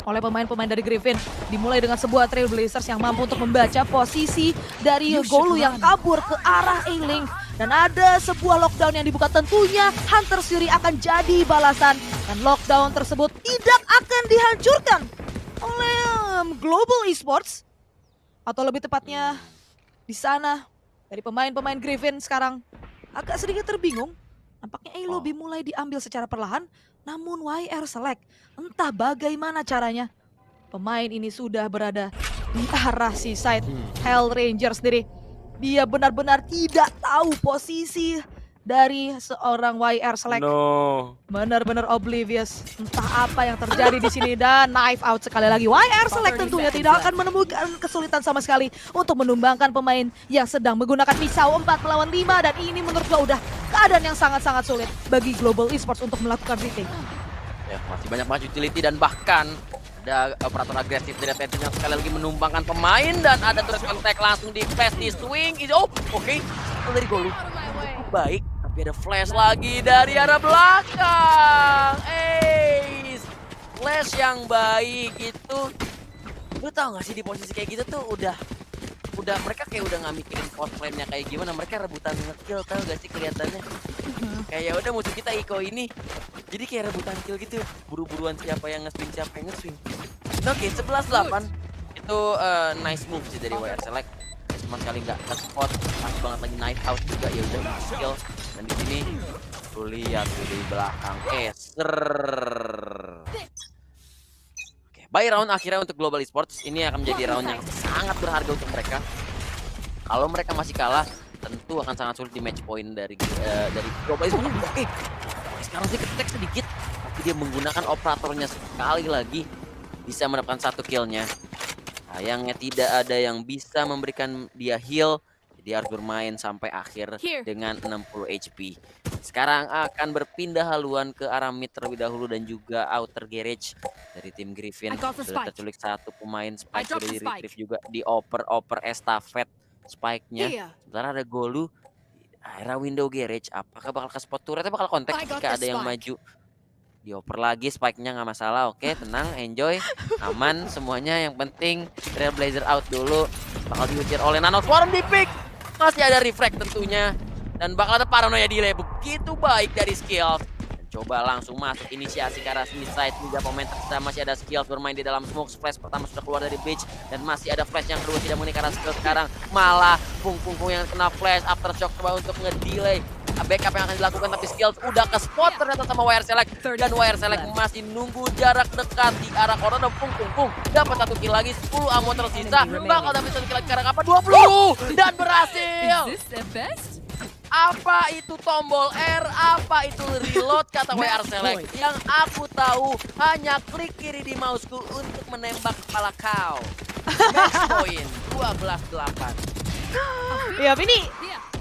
oleh pemain-pemain dari Griffin. Dimulai dengan sebuah Trailblazers yang mampu untuk membaca posisi dari Golu yang kabur ke arah A-Link. Dan ada sebuah lockdown yang dibuka, tentunya Hunter Fury akan jadi balasan. Dan lockdown tersebut tidak akan dihancurkan oleh Global Esports. Atau lebih tepatnya di sana dari pemain-pemain Griffin sekarang agak sedikit terbingung. Nampaknya Elo mulai diambil secara perlahan, namun YR Select entah bagaimana caranya. Pemain ini sudah berada di arah seaside. Hell Ranger sendiri, dia benar-benar tidak tahu posisi dari seorang YR Select. Benar-benar oblivious. Entah apa yang terjadi di sini, dan knife out sekali lagi. YR Select tentunya tidak akan menemukan kesulitan sama sekali untuk menumbangkan pemain yang sedang menggunakan pisau 4 melawan 5, dan ini menurut gua udah keadaan yang sangat-sangat sulit bagi Global Esports untuk melakukan retake. Ya, masih banyak match utility dan bahkan ada operator agresif dari Phantom yang sekali lagi menumbangkan pemain, dan ada turret contact langsung di flash di swing. Oke. Itu dari Golu. Baik, tapi ada flash lagi dari arah belakang. Ace. Flash yang baik itu. Lu tau gak sih di posisi kayak gitu tuh udah mereka kayak udah gak mikirin post frame-nya kayak gimana, mereka rebutan nge-kill, tau gak sih kelihatannya? Kayak ya udah musuh kita Iko ini. Jadi kayak rebutan kill gitu, buru-buruan siapa yang nge-swing, siapa yang nge-swing. Oke, 11-8. Itu nice move sih dari YR Select. Sama sekali nggak spot, pas banget lagi knife out juga, ya udah skill. Dan di sini tuh lihat tuh di belakang Keser. Oke, buy round akhirnya untuk Global Esports. Ini akan menjadi round yang sangat berharga untuk mereka. Kalau mereka masih kalah, tentu akan sangat sulit di match point dari Global Esports. Oke, sekarang sih ketek sedikit, tapi dia menggunakan operatornya sekali lagi bisa mendapatkan 1 killnya. Sayangnya tidak ada yang bisa memberikan dia heal, jadi harus bermain sampai akhir dengan 60 HP. Sekarang akan berpindah haluan ke arah mid terlebih dahulu, dan juga outer garage dari tim Griffin. Sudah terculik 1 pemain, Spike sudah di retrieve juga, di oper estafet Spike-nya. Sementara ada Golu di area window garage. Apakah bakal ke spot turretnya, bakal kontak jika ada yang maju. Dioper lagi, spike-nya nggak masalah. Oke, tenang, enjoy, aman semuanya. Yang penting Trailblazer out dulu. Bakal diusir oleh Nanoswarm di pick. Masih ada refract tentunya, dan bakal ada paranoia delay. Begitu baik dari Skills. Dan coba langsung masuk inisiasi ke arah side. 3 pemain tersisa masih ada Skills bermain di dalam smoke. Flash pertama sudah keluar dari bridge, dan masih ada flash yang kedua tidak mengenai ke arah Skills. Sekarang malah Pung yang kena flash. Aftershock coba untuk ngedelay backup yang akan dilakukan, tapi Skills udah ke spot ternyata sama YR Select, dan YR Select masih nunggu jarak dekat di arah corner. Dan Pung dapat 1 kill lagi, 10 ammo tersisa, bakal dapat 1 kill lagi karena apa? 20 dan berhasil. Apa itu tombol R? Apa itu reload? Kata WR Select. Yang aku tahu hanya klik kiri di mouseku untuk menembak kepala kau. Match point 12-8. Ya, ini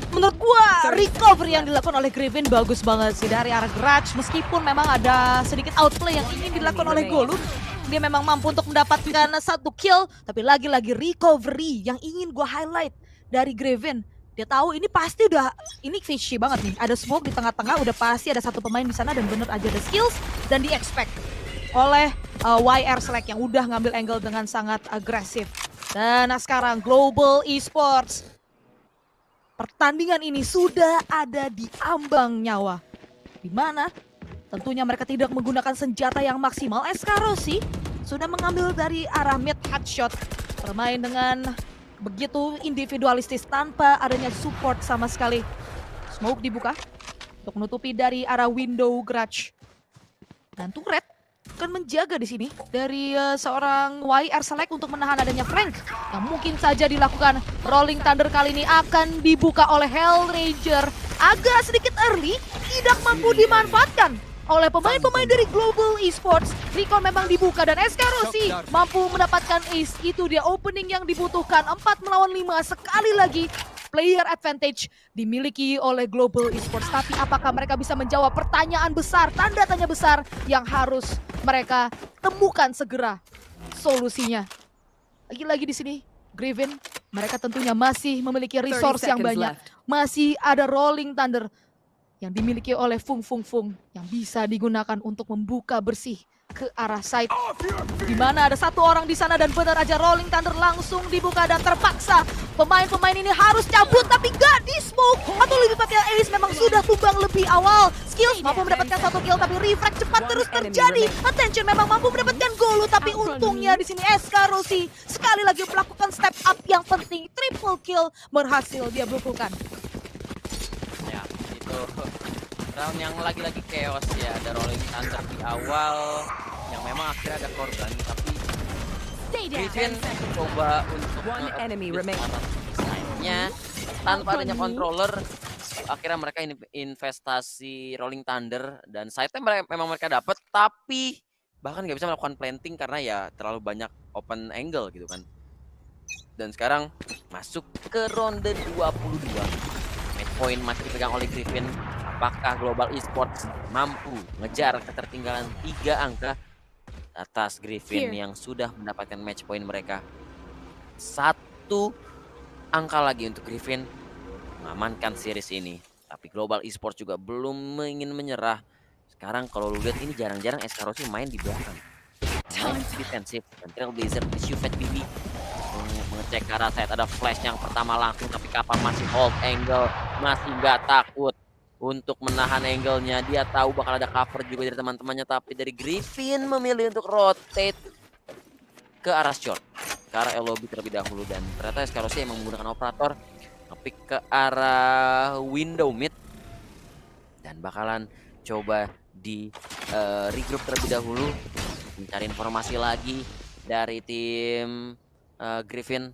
menurut gua recovery yang dilakukan oleh Griffin bagus banget sih dari arah garage. Meskipun memang ada sedikit outplay yang ingin dilakukan oleh Golu, dia memang mampu untuk mendapatkan 1 kill. Tapi lagi-lagi recovery yang ingin gua highlight dari Griffin. Dia tahu ini pasti udah, ini fishy banget nih. Ada smoke di tengah-tengah, udah pasti ada 1 pemain di sana, dan bener aja ada skills. Dan di-expect oleh YR Select yang udah ngambil angle dengan sangat agresif. Dan sekarang Global Esports. Pertandingan ini sudah ada di ambang nyawa. Di mana tentunya mereka tidak menggunakan senjata yang maksimal. SK Rossi sudah mengambil dari arah mid headshot. Bermain dengan begitu individualistis tanpa adanya support sama sekali. Smoke dibuka untuk menutupi dari arah window garage. Dan turret akan menjaga di sini dari seorang YR Select untuk menahan adanya flank yang mungkin saja dilakukan. Rolling Thunder kali ini akan dibuka oleh Hell Ranger. Agak sedikit early, tidak mampu dimanfaatkan oleh pemain-pemain dari Global Esports. Recon memang dibuka dan SK Rossi mampu mendapatkan ace. Itu dia opening yang dibutuhkan. 4 melawan 5 sekali lagi. Player advantage dimiliki oleh Global Esports. Tapi apakah mereka bisa menjawab pertanyaan besar, tanda tanya besar yang harus mereka temukan segera solusinya. Lagi-lagi di sini Griffin, mereka tentunya masih memiliki resource yang 30 seconds banyak. left. Masih ada Rolling Thunder yang dimiliki oleh Fung yang bisa digunakan untuk membuka bersih ke arah side. Di mana ada satu orang di sana dan benar aja Rolling Thunder langsung dibuka dan terpaksa pemain-pemain ini harus cabut tapi gak di smoke atau lebih tepatnya Ace memang sudah tumbang lebih awal. Skills mampu mendapatkan satu kill tapi refract cepat terus terjadi. Attention memang mampu mendapatkan gol tapi untungnya di sini SK Rossi sekali lagi melakukan step up yang penting, triple kill berhasil dia bukukan. Ya, itu round yang lagi-lagi chaos ya. Ada Rolling Thunder di awal yang memang akhirnya ada korban, tapi Griffin coba untuk One enemy remaining. desainnya tanpa adanya controller. Akhirnya mereka investasi Rolling Thunder dan side-nya memang mereka dapat, tapi bahkan nggak bisa melakukan planting karena ya terlalu banyak open angle gitu kan. Dan sekarang masuk ke ronde 22. Match point masih dipegang oleh Griffin. Apakah Global Esports mampu ngejar ketertinggalan 3 angka atas Griffin yang sudah mendapatkan match point mereka? 1 angka lagi untuk Griffin mengamankan series ini. Tapi Global Esports juga belum ingin menyerah. Sekarang kalau lu lihat ini jarang-jarang SK Rossi main di belakang. Main defensif dan Trailblazer di Shufet BB mengecek ke arah side. Ada flash yang pertama langsung, tapi kapal masih hold angle, masih nggak takut untuk menahan angle-nya. Dia tahu bakal ada cover juga dari teman-temannya, tapi dari Griffin memilih untuk rotate ke arah short, ke arah LOB terlebih dahulu. Dan ternyata SK Rossi emang menggunakan operator ngepick ke arah window mid dan bakalan coba di regroup terlebih dahulu, mencari informasi lagi dari tim Griffin.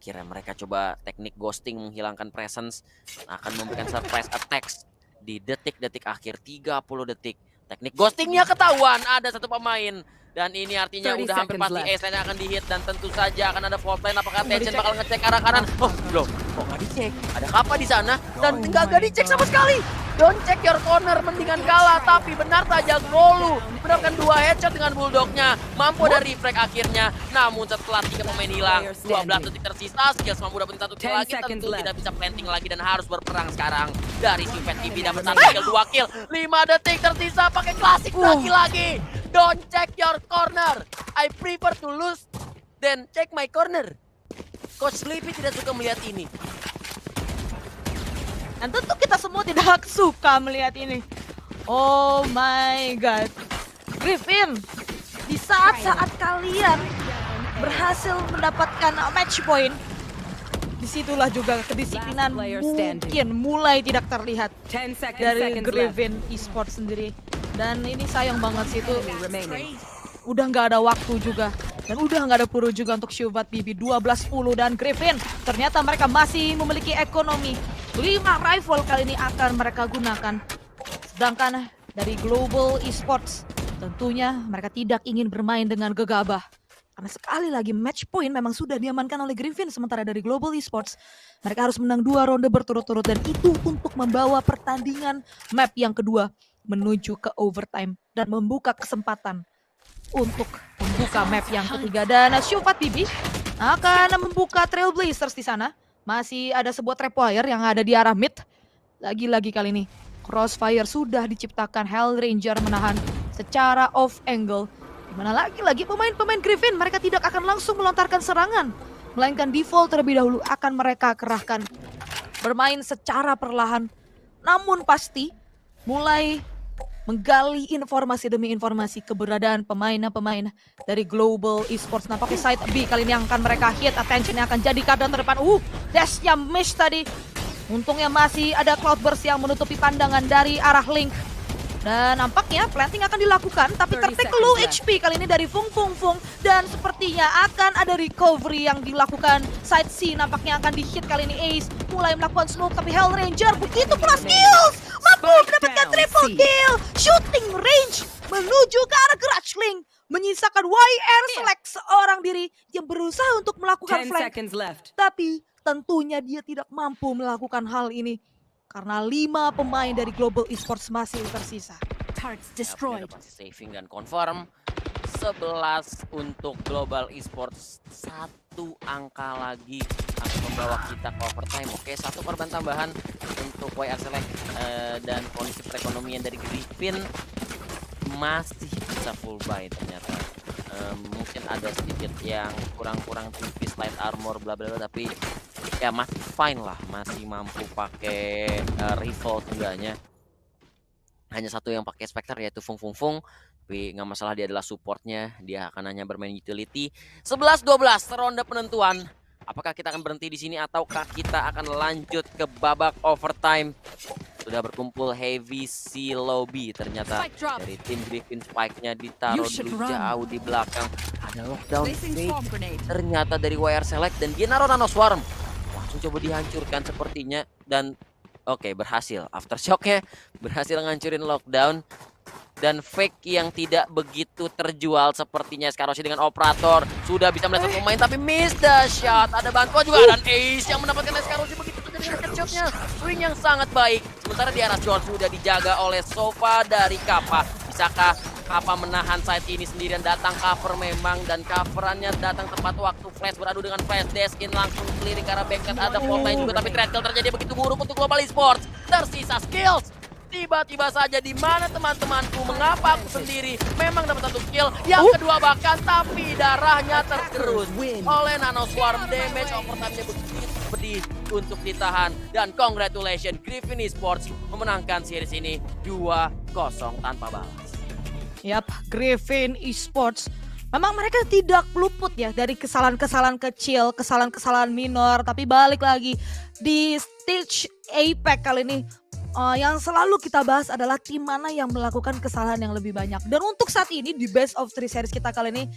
Kira mereka coba teknik ghosting menghilangkan presence, akan memberikan surprise attacks di detik-detik akhir. 30 detik teknik ghostingnya ketahuan, ada satu pemain. Dan ini artinya 30 udah hampir seconds pasti left. Ace akan dihit. Dan tentu saja akan ada fault line. Apakah Tension bakal ngecek arah kanan? Oh belum, kok gak dicek? Ada Kappa di sana dan gak dicek sama sekali. Don't check your corner, mendingan kalah. Tapi benar saja Golu mendapatkan 2 headshot dengan bulldognya. Mampu ada refrag akhirnya. Namun setelah 3 pemain hilang, 12 detik tersisa, Skills mampu dapetin 1 kill 10 lagi. seconds Tentu left. tidak bisa planting lagi dan harus berperang sekarang. Dari Shufet TV dapat 1 kill, 2 kill, 5 detik tersisa pakai klasik lagi-lagi. Don't check your corner. I prefer to lose than check my corner. Coach Sleepy tidak suka melihat ini. Dan tentu kita semua tidak suka melihat ini. Oh my god. Griffin, di saat-saat kalian berhasil mendapatkan match point, disitulah juga kedisiplinan Last player standing. mungkin mulai tidak terlihat 10 seconds dari left. Griffin Esports sendiri. Dan ini sayang banget sih itu. Enemy remaining. Udah nggak ada waktu juga. Dan udah nggak ada peluru juga untuk Shufet BB. 12-10 dan Griffin. Ternyata mereka masih memiliki ekonomi. 5 rifle kali ini akan mereka gunakan. Sedangkan dari Global Esports, tentunya mereka tidak ingin bermain dengan gegabah. Karena sekali lagi match point memang sudah diamankan oleh Griffin. Sementara dari Global Esports, mereka harus menang 2 ronde berturut-turut. Dan itu untuk membawa pertandingan map yang kedua menuju ke overtime. Dan membuka kesempatan untuk membuka map yang ketiga. Dan Shufet BB akan membuka Trailblazers di sana. Masih ada sebuah trapwire yang ada di arah mid. Lagi-lagi kali ini Crossfire sudah diciptakan. Hell Ranger menahan secara off angle Dimana lagi-lagi pemain-pemain Griffin mereka tidak akan langsung melontarkan serangan, melainkan default terlebih dahulu akan mereka kerahkan bermain secara perlahan, namun pasti mulai menggali informasi demi informasi keberadaan pemain-pemain dari Global Esports. Nampaknya side B kali ini yang akan mereka hit, attention-nya akan jadi kadang terdepan. Dash-nya miss tadi. Untungnya masih ada Cloudburst yang menutupi pandangan dari arah Link. Dan nampaknya planting akan dilakukan, tapi 30 tertik seconds low left. HP kali ini dari Fung Fung Fung. Dan sepertinya akan ada recovery yang dilakukan. Side C nampaknya akan di-hit kali ini Ace. Mulai melakukan smoke, tapi Hell Ranger begitu pula skills. Mampu mendapatkan down, triple C. kill. Shooting range menuju ke arah Garage Link. Menyisakan YR Select seorang diri yang berusaha untuk melakukan 10 flank. seconds left. Tapi tentunya dia tidak mampu melakukan hal ini. Karena 5 pemain dari Global Esports masih tersisa. Targets Dia destroyed. udah pasti saving dan confirm. 11 untuk Global Esports. 1 angka lagi akan membawa kita ke overtime. Oke, 1 korban tambahan untuk YR Select dan kondisi perekonomian dari Griffin masih bisa full buy ternyata. Mungkin ada sedikit yang kurang-kurang tipis light armor bla bla bla, tapi ya masih fine lah, masih mampu pakai rifle seenggaknya. Hanya satu yang pakai Spectre yaitu Fung Fung Fung, tapi nggak masalah, dia adalah supportnya, dia akan hanya bermain utility. 11-12 ronde penentuan. Apakah kita akan berhenti di sini ataukah kita akan lanjut ke babak overtime? Sudah berkumpul Heavy C Lobby ternyata Spike drop. dari tim Griffin. Spike-nya ditaruh You should dulu run. jauh di belakang. Ada lockdown Placing fake swarm grenade. ternyata dari YR Select, dan dia naruh Nano Swarm. Langsung coba dihancurkan sepertinya, dan oke, berhasil. Aftershock-nya berhasil ngancurin lockdown. Dan fake yang tidak begitu terjual sepertinya Eskarosi dengan operator. Sudah bisa melihat pemain tapi miss the shot. Ada bantuan juga dan Ace yang mendapatkan Eskarosi begitu saja dengan headshot-nya. Swing yang sangat baik. Sementara di arah John sudah dijaga oleh Sova dari Kappa. Bisakah Kappa menahan side ini sendirian? Datang cover memang, dan coverannya datang tepat waktu. Flash beradu dengan Flash. Deskin langsung keliling ke arah backset. Ada Fortnite juga, tapi triangle terjadi begitu buruk untuk Global Esports. Tersisa skills. Tiba-tiba saja di mana teman-temanku, mengapa aku sendiri? Memang dapat 1 kill, yang kedua bahkan, tapi darahnya tergerus oleh Nano Swarm. Damage overtime-nya begitu pedih untuk ditahan. Dan congratulations, Griffin Esports memenangkan series ini 2-0 tanpa balas. Yap, Griffin Esports. Memang mereka tidak luput ya dari kesalahan-kesalahan kecil, kesalahan-kesalahan minor. Tapi balik lagi di stage Apex kali ini, yang selalu kita bahas adalah tim mana yang melakukan kesalahan yang lebih banyak. Dan untuk saat ini di best of 3 series kita kali ini,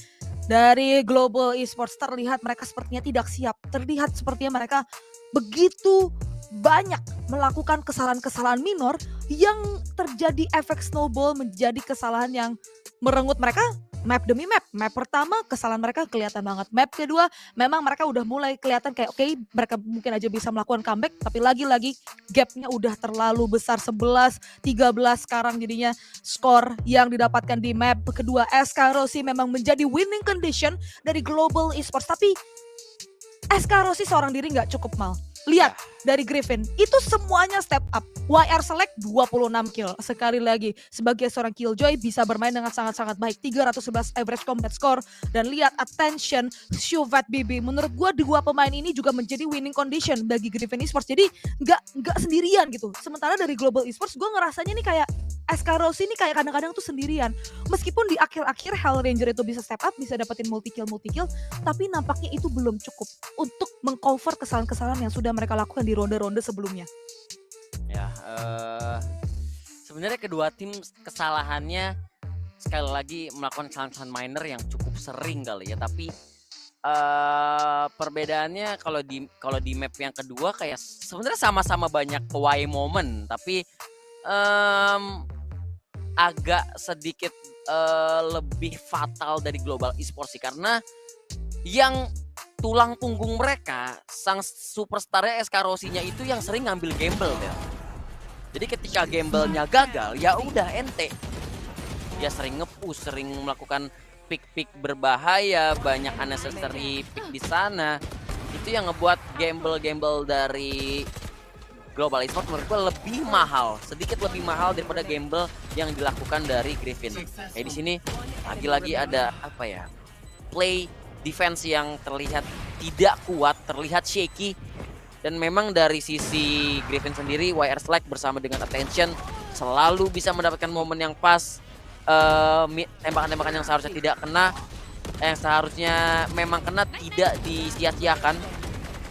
dari Global Esports terlihat mereka sepertinya tidak siap. Terlihat sepertinya mereka begitu banyak melakukan kesalahan-kesalahan minor yang terjadi efek snowball menjadi kesalahan yang merenggut mereka. Map demi map. Map pertama kesalahan mereka kelihatan banget. Map kedua memang mereka udah mulai kelihatan kayak oke, mereka mungkin aja bisa melakukan comeback, tapi lagi-lagi gapnya udah terlalu besar. 11-13 sekarang jadinya skor yang didapatkan di map kedua. Eskarosi memang menjadi winning condition dari Global Esports, tapi Eskarosi seorang diri nggak cukup, Mal. Lihat dari Griffin, itu semuanya step up. YR Select 26 kill. Sekali lagi, sebagai seorang killjoy bisa bermain dengan sangat-sangat baik. 311 average combat score. Dan lihat attention, Shuvat BB. Menurut gue 2 pemain ini juga menjadi winning condition bagi Griffin Esports. Jadi nggak sendirian gitu. Sementara dari Global Esports, gue ngerasanya nih kayak Eskarosi ini kayak kadang-kadang tuh sendirian. Meskipun di akhir-akhir Hell Ranger itu bisa step up, bisa dapetin multi kill, tapi nampaknya itu belum cukup untuk mengcover kesalahan-kesalahan yang sudah mereka lakukan di ronde-ronde sebelumnya. Ya, sebenarnya kedua tim kesalahannya sekali lagi melakukan kesalahan-kesalahan minor yang cukup sering kali ya, tapi perbedaannya kalau di map yang kedua kayak sebenarnya sama-sama banyak kawaii moment, tapi agak sedikit lebih fatal dari Global Esports sih, karena yang tulang punggung mereka, sang superstarnya Eskarosinya itu yang sering ngambil gamble ya. Jadi ketika gamble-nya gagal, ya udah ente. Dia sering nge-push, sering melakukan pick berbahaya, banyak unnecessary pick di sana. Itu yang ngebuat gamble-gamble dari Global Esports menurut gue lebih mahal, sedikit lebih mahal daripada gamble yang dilakukan dari Griffin. Kayak di sini lagi-lagi ada apa ya? Play defense yang terlihat tidak kuat, terlihat shaky. Dan memang dari sisi Griffin sendiri, YR Slack bersama dengan Attention selalu bisa mendapatkan momen yang pas. Tembakan-tembakan yang seharusnya tidak kena, yang seharusnya memang kena tidak disia-siakan.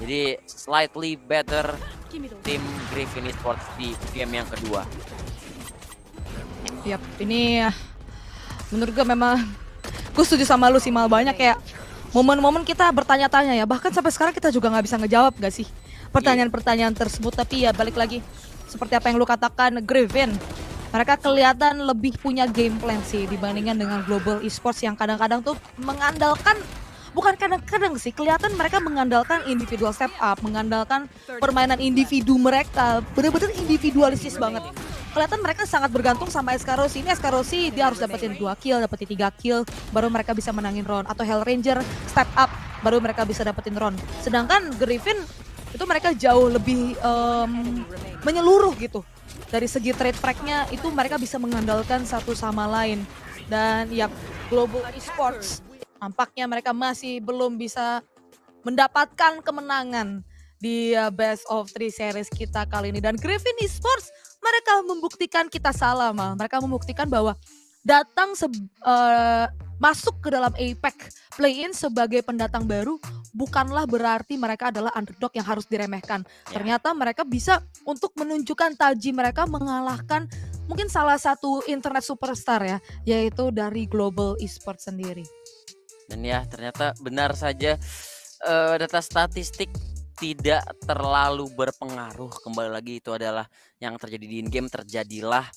Jadi slightly better tim Griffin Esports di game yang kedua. Yap, ini menurut gue memang gue setuju sama lu sih Mal, banyak kayak momen-momen kita bertanya-tanya ya, bahkan sampai sekarang kita juga nggak bisa ngejawab gak sih pertanyaan-pertanyaan tersebut. Tapi ya balik lagi seperti apa yang lu katakan, Griffin mereka kelihatan lebih punya game plan sih dibandingkan dengan Global Esports yang kadang-kadang tuh mengandalkan, bukan kadang-kadang sih, kelihatan mereka mengandalkan individual step up, mengandalkan permainan individu mereka, bener-bener individualistis banget. Kelihatan mereka sangat bergantung sama Escarosi. Ini Escarosi dia harus dapetin 2 kill, dapetin 3 kill, baru mereka bisa menangin round. Atau Hell Ranger step up, baru mereka bisa dapetin round. Sedangkan Griffin itu mereka jauh lebih menyeluruh gitu. Dari segi trade track-nya itu mereka bisa mengandalkan satu sama lain. Dan ya Global Esports nampaknya mereka masih belum bisa mendapatkan kemenangan di Best of 3 series kita kali ini. Dan Griffin Esports mereka membuktikan kita salah, Mal. Mereka membuktikan bahwa datang masuk ke dalam APAC play-in sebagai pendatang baru bukanlah berarti mereka adalah underdog yang harus diremehkan. Ternyata mereka bisa untuk menunjukkan taji mereka mengalahkan mungkin salah satu internet superstar ya, yaitu dari Global Esports sendiri. Dan ya ternyata benar saja data statistik tidak terlalu berpengaruh. Kembali lagi itu adalah yang terjadi di in-game, terjadilah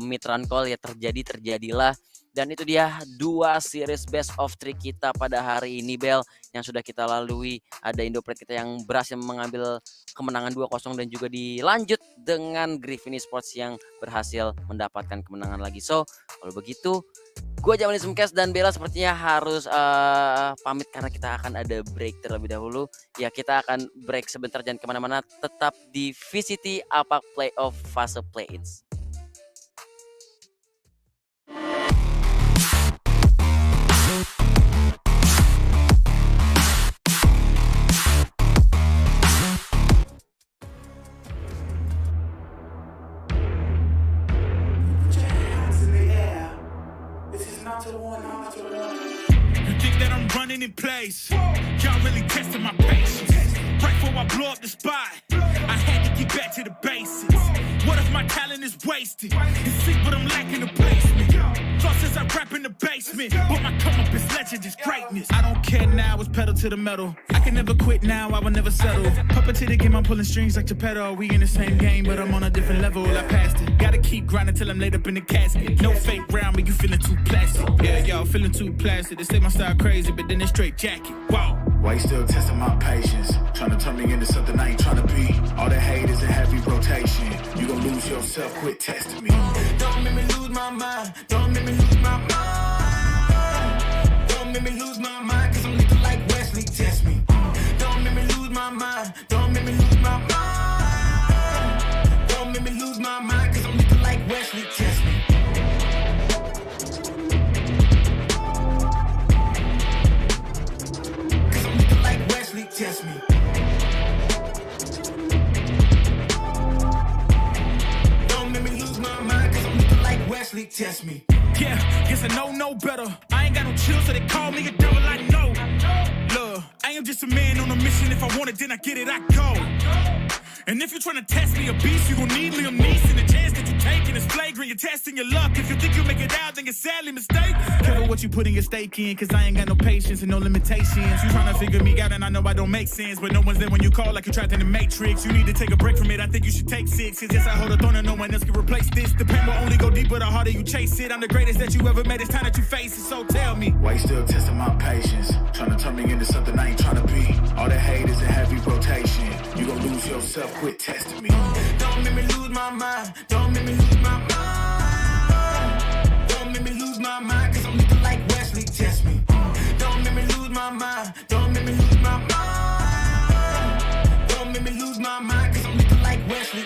mid run call ya, terjadilah. Dan itu dia 2 series best of 3 kita pada hari ini, Bel, yang sudah kita lalui. Ada Indopride kita yang berhasil mengambil kemenangan 2-0 dan juga dilanjut dengan Griffin Esports yang berhasil mendapatkan kemenangan lagi. So, kalau begitu, gue Jamanis Mkes dan Bella sepertinya harus pamit karena kita akan ada break terlebih dahulu. Ya, kita akan break sebentar, jangan kemana-mana. Tetap di VCT APAC Playoff Fase Play-ins. You think that I'm running in place? Y'all really testing my patience. Right before I blow up the spot, I had to get back to the basics. What if my talent is wasted? It's sick, but I'm lacking the placement. Thought since I rap in the basement, but my come up is legend, is greatness. I don't care now, it's pedal to the metal. I can never quit now, I will never settle. Puppet to the game, I'm pulling strings like Geppetto. We in the same game, but I'm on a different level. I passed it. Gotta keep grinding till I'm laid up in the casket. No fake round, but you feeling too plastic. Yeah, y'all feeling too plastic. They say my style crazy, but then they straight jacket. Wow. Why you still testing my patience? Trying to turn me into something I ain't trying to be. All the hate is a heavy rotation. You gon' lose yourself, quit testing me. Don't make me lose my mind. Don't make me lose my mind. Don't make me lose my mind, cause I'm looking like Wesley, test me. Don't make me lose my mind. Don't make me lose my mind. Don't make me lose my mind, cause I'm looking like Wesley, test me. Cause I'm looking like Wesley, test me. Don't make me lose my mind, cause I'm looking like Wesley, test me. Yeah, guess I know no better. I ain't got no chill, so they call me a devil. I know. Look, I am just a man on a mission. If I want it, then I get it, I go. And if you're trying to test me a beast, you gon' need Liam Neeson. The chance that you're taking is flagrant. You're testing your luck. If you think you'll make it out, then you're sadly mistaken. Careful what you putting your stake in, cause I ain't got no patience and no limitations. You trying to figure me out, and I know I don't make sense. But no one's there when you call like you're trapped in the Matrix. You need to take a break from it. I think you should take 6. Cause yes, I hold a throne and no one else can replace this. The pain will only go deeper the harder you chase it. I'm the greatest that you ever met. It's time that you face it. So tell me, Why you still testing my patience? Trying to turn me into something I ain't trying to be. All the hate is a heavy rotation. You gon' lose yourself, quit testing me. Don't make me lose my mind. Don't make me lose my mind. Don't make me lose my mind, cause I'm looking like Wesley, test me. Don't make me lose my mind. Don't make me lose my mind. Don't make me lose my mind, cause I'm looking like Wesley,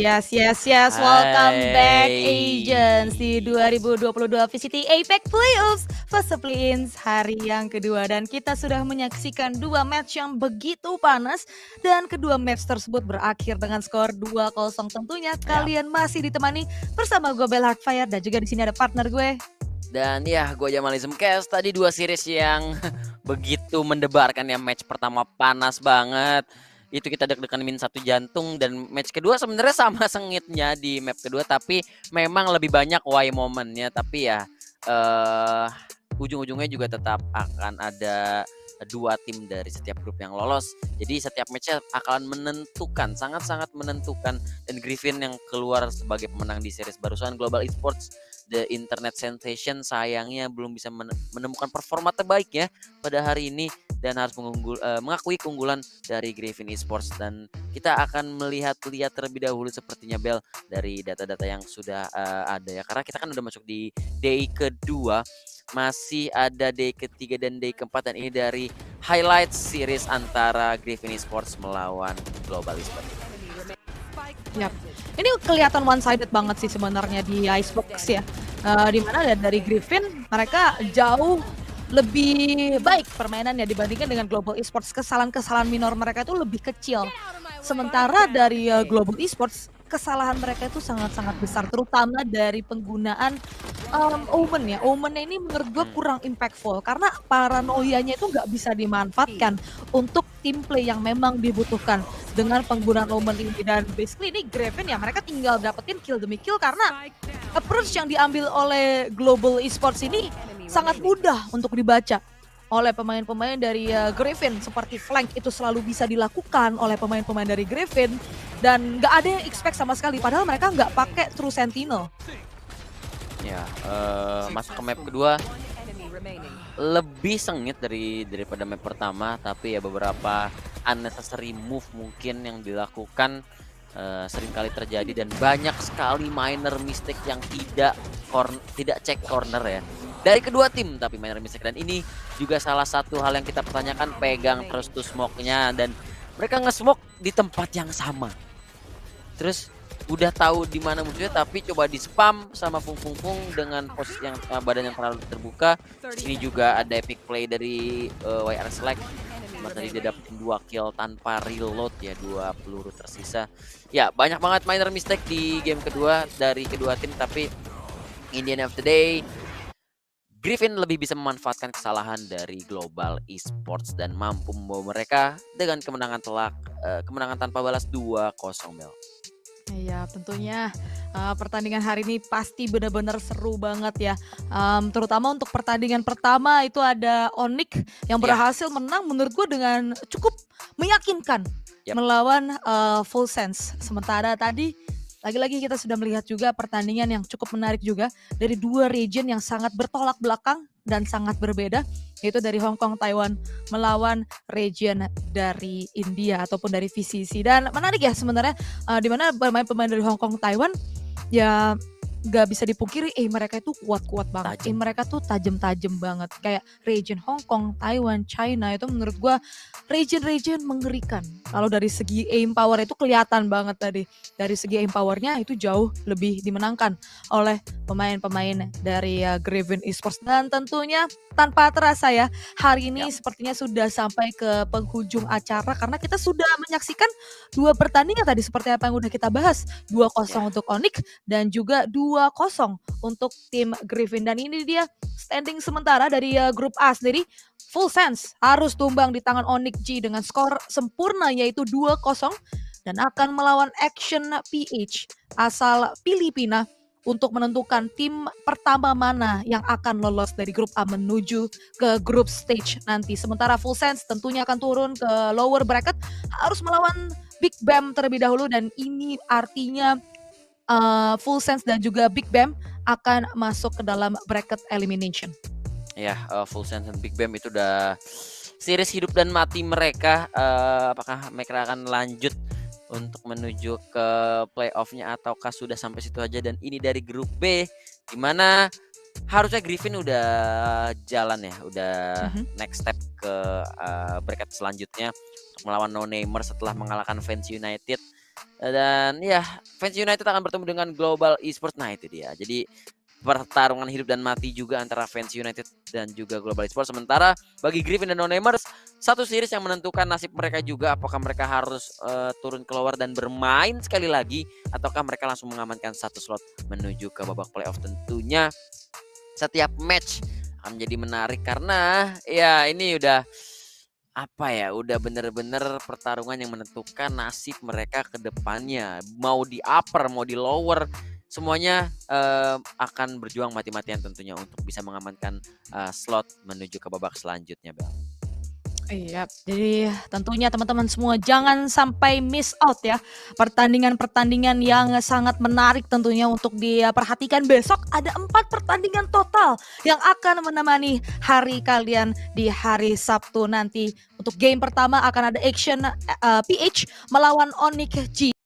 Yes. Welcome back Hai. Agents di 2022 VCT APEC Playoffs fase play-ins hari yang kedua, dan kita sudah menyaksikan dua match yang begitu panas dan kedua match tersebut berakhir dengan skor 2-0 tentunya. Kalian masih ditemani bersama gue Bel Hardfire dan juga di sini ada partner gue. Dan ya, gue Jamalism Cast. Tadi dua series yang begitu mendebarkan ya. Match pertama panas banget. Itu kita deg-degan min 1 jantung. Dan match kedua sebenarnya sama sengitnya di map kedua. Tapi memang lebih banyak why momennya. Tapi ya ujung-ujungnya juga tetap akan ada dua tim dari setiap grup yang lolos. Jadi setiap matchnya akan menentukan, sangat-sangat menentukan. Dan Griffin yang keluar sebagai pemenang di series barusan Global Esports The Internet Sensation sayangnya belum bisa menemukan performa terbaiknya pada hari ini dan harus mengakui keunggulan dari Griffin Esports. Dan kita akan melihat-lihat terlebih dahulu sepertinya Bel dari data-data yang sudah ada ya, karena kita kan udah masuk di day kedua, masih ada day ketiga dan day keempat, dan ini dari highlight series antara Griffin Esports melawan Global Esports. Yap. Ini kelihatan one sided banget sih sebenarnya di Icebox ya. Dimana dari Griffin mereka jauh lebih baik permainannya dibandingkan dengan Global Esports. Kesalahan-kesalahan minor mereka itu lebih kecil. Sementara dari Global Esports kesalahan mereka itu sangat-sangat besar, terutama dari penggunaan Omen ya. Omennya ini menurut gue kurang impactful karena paranoianya itu nggak bisa dimanfaatkan untuk team play yang memang dibutuhkan dengan penggunaan Omen ini. Dan basically ini Griffin ya, mereka tinggal dapetin kill demi kill karena approach yang diambil oleh Global Esports ini sangat mudah untuk dibaca oleh pemain-pemain dari Griffin. Seperti flank itu selalu bisa dilakukan oleh pemain-pemain dari Griffin dan nggak ada yang expect sama sekali, padahal mereka nggak pakai True Sentinel. Ya, masuk ke map kedua lebih sengit daripada map pertama, tapi ya beberapa unnecessary move mungkin yang dilakukan sering kali terjadi dan banyak sekali minor mistake yang tidak cek corner ya dari kedua tim, tapi minor mistake. Dan ini juga salah satu hal yang kita pertanyakan, pegang terus tuh smoke-nya dan mereka nge-smoke di tempat yang sama. Terus udah tahu di mana musuhnya tapi coba di spam sama Fung dengan posisi yang badan yang terlalu terbuka. Sini juga ada epic play dari YR Select. Tadi dia dapat 2 kill tanpa reload ya, 2 peluru tersisa. Ya, banyak banget minor mistake di game kedua dari kedua tim, tapi in the end of the day Griffin lebih bisa memanfaatkan kesalahan dari Global Esports dan mampu membawa mereka dengan kemenangan tanpa balas 2-0 Bel. Iya, tentunya pertandingan hari ini pasti benar-benar seru banget ya. Terutama untuk pertandingan pertama itu ada Onyx yang berhasil menang menurut gue dengan cukup meyakinkan melawan Full Sense. Sementara tadi lagi-lagi kita sudah melihat juga pertandingan yang cukup menarik juga dari dua region yang sangat bertolak belakang dan sangat berbeda, yaitu dari Hong Kong Taiwan melawan region dari India ataupun dari VCC. Dan menarik ya sebenarnya di mana pemain-pemain dari Hong Kong Taiwan ya gak bisa dipungkiri mereka itu kuat-kuat banget. Mereka tuh tajam-tajam banget. Kayak region Hong Kong, Taiwan, China itu menurut gua region-region mengerikan. Kalau dari segi aim power itu kelihatan banget tadi. Dari segi aim powernya itu jauh lebih dimenangkan oleh pemain-pemain dari Griffin Esports. Dan tentunya tanpa terasa ya, hari ini sepertinya sudah sampai ke penghujung acara karena kita sudah menyaksikan dua pertandingan tadi seperti apa yang udah kita bahas. 2-0 untuk Onyx dan juga 2-0 untuk tim Griffin. Dan ini dia standing sementara dari grup A sendiri. Full Sense harus tumbang di tangan Onyx G dengan skor sempurna yaitu 2-0 dan akan melawan Action PH asal Filipina untuk menentukan tim pertama mana yang akan lolos dari grup A menuju ke grup stage nanti. Sementara Full Sense tentunya akan turun ke lower bracket, harus melawan Big Bam terlebih dahulu, dan ini artinya Full Sense dan juga Big Bam akan masuk ke dalam bracket elimination. Ya, Full Sense dan Big Bam itu udah series hidup dan mati mereka. Apakah mereka akan lanjut untuk menuju ke playoff-nya ataukah sudah sampai situ aja? Dan ini dari grup B, dimana harusnya Griffin udah jalan ya, udah next step ke bracket selanjutnya untuk melawan No Namer setelah mengalahkan Fans United. Dan ya, fans United akan bertemu dengan Global Esports. Nah itu dia. Jadi pertarungan hidup dan mati juga antara fans United dan juga Global Esports. Sementara bagi Griffin dan No-Namers, satu series yang menentukan nasib mereka juga. Apakah mereka harus turun keluar dan bermain sekali lagi, ataukah mereka langsung mengamankan satu slot menuju ke babak playoff. Tentunya setiap match akan menjadi menarik karena ya ini udah udah bener-bener pertarungan yang menentukan nasib mereka ke depannya. Mau di upper, mau di lower, semuanya akan berjuang mati-matian tentunya untuk bisa mengamankan slot menuju ke babak selanjutnya, Bel. Iya, jadi tentunya teman-teman semua jangan sampai miss out ya. Pertandingan-pertandingan yang sangat menarik tentunya untuk diperhatikan. Besok ada 4 pertandingan total yang akan menemani hari kalian di hari Sabtu nanti. Untuk game pertama akan ada Action PH melawan Onyx G.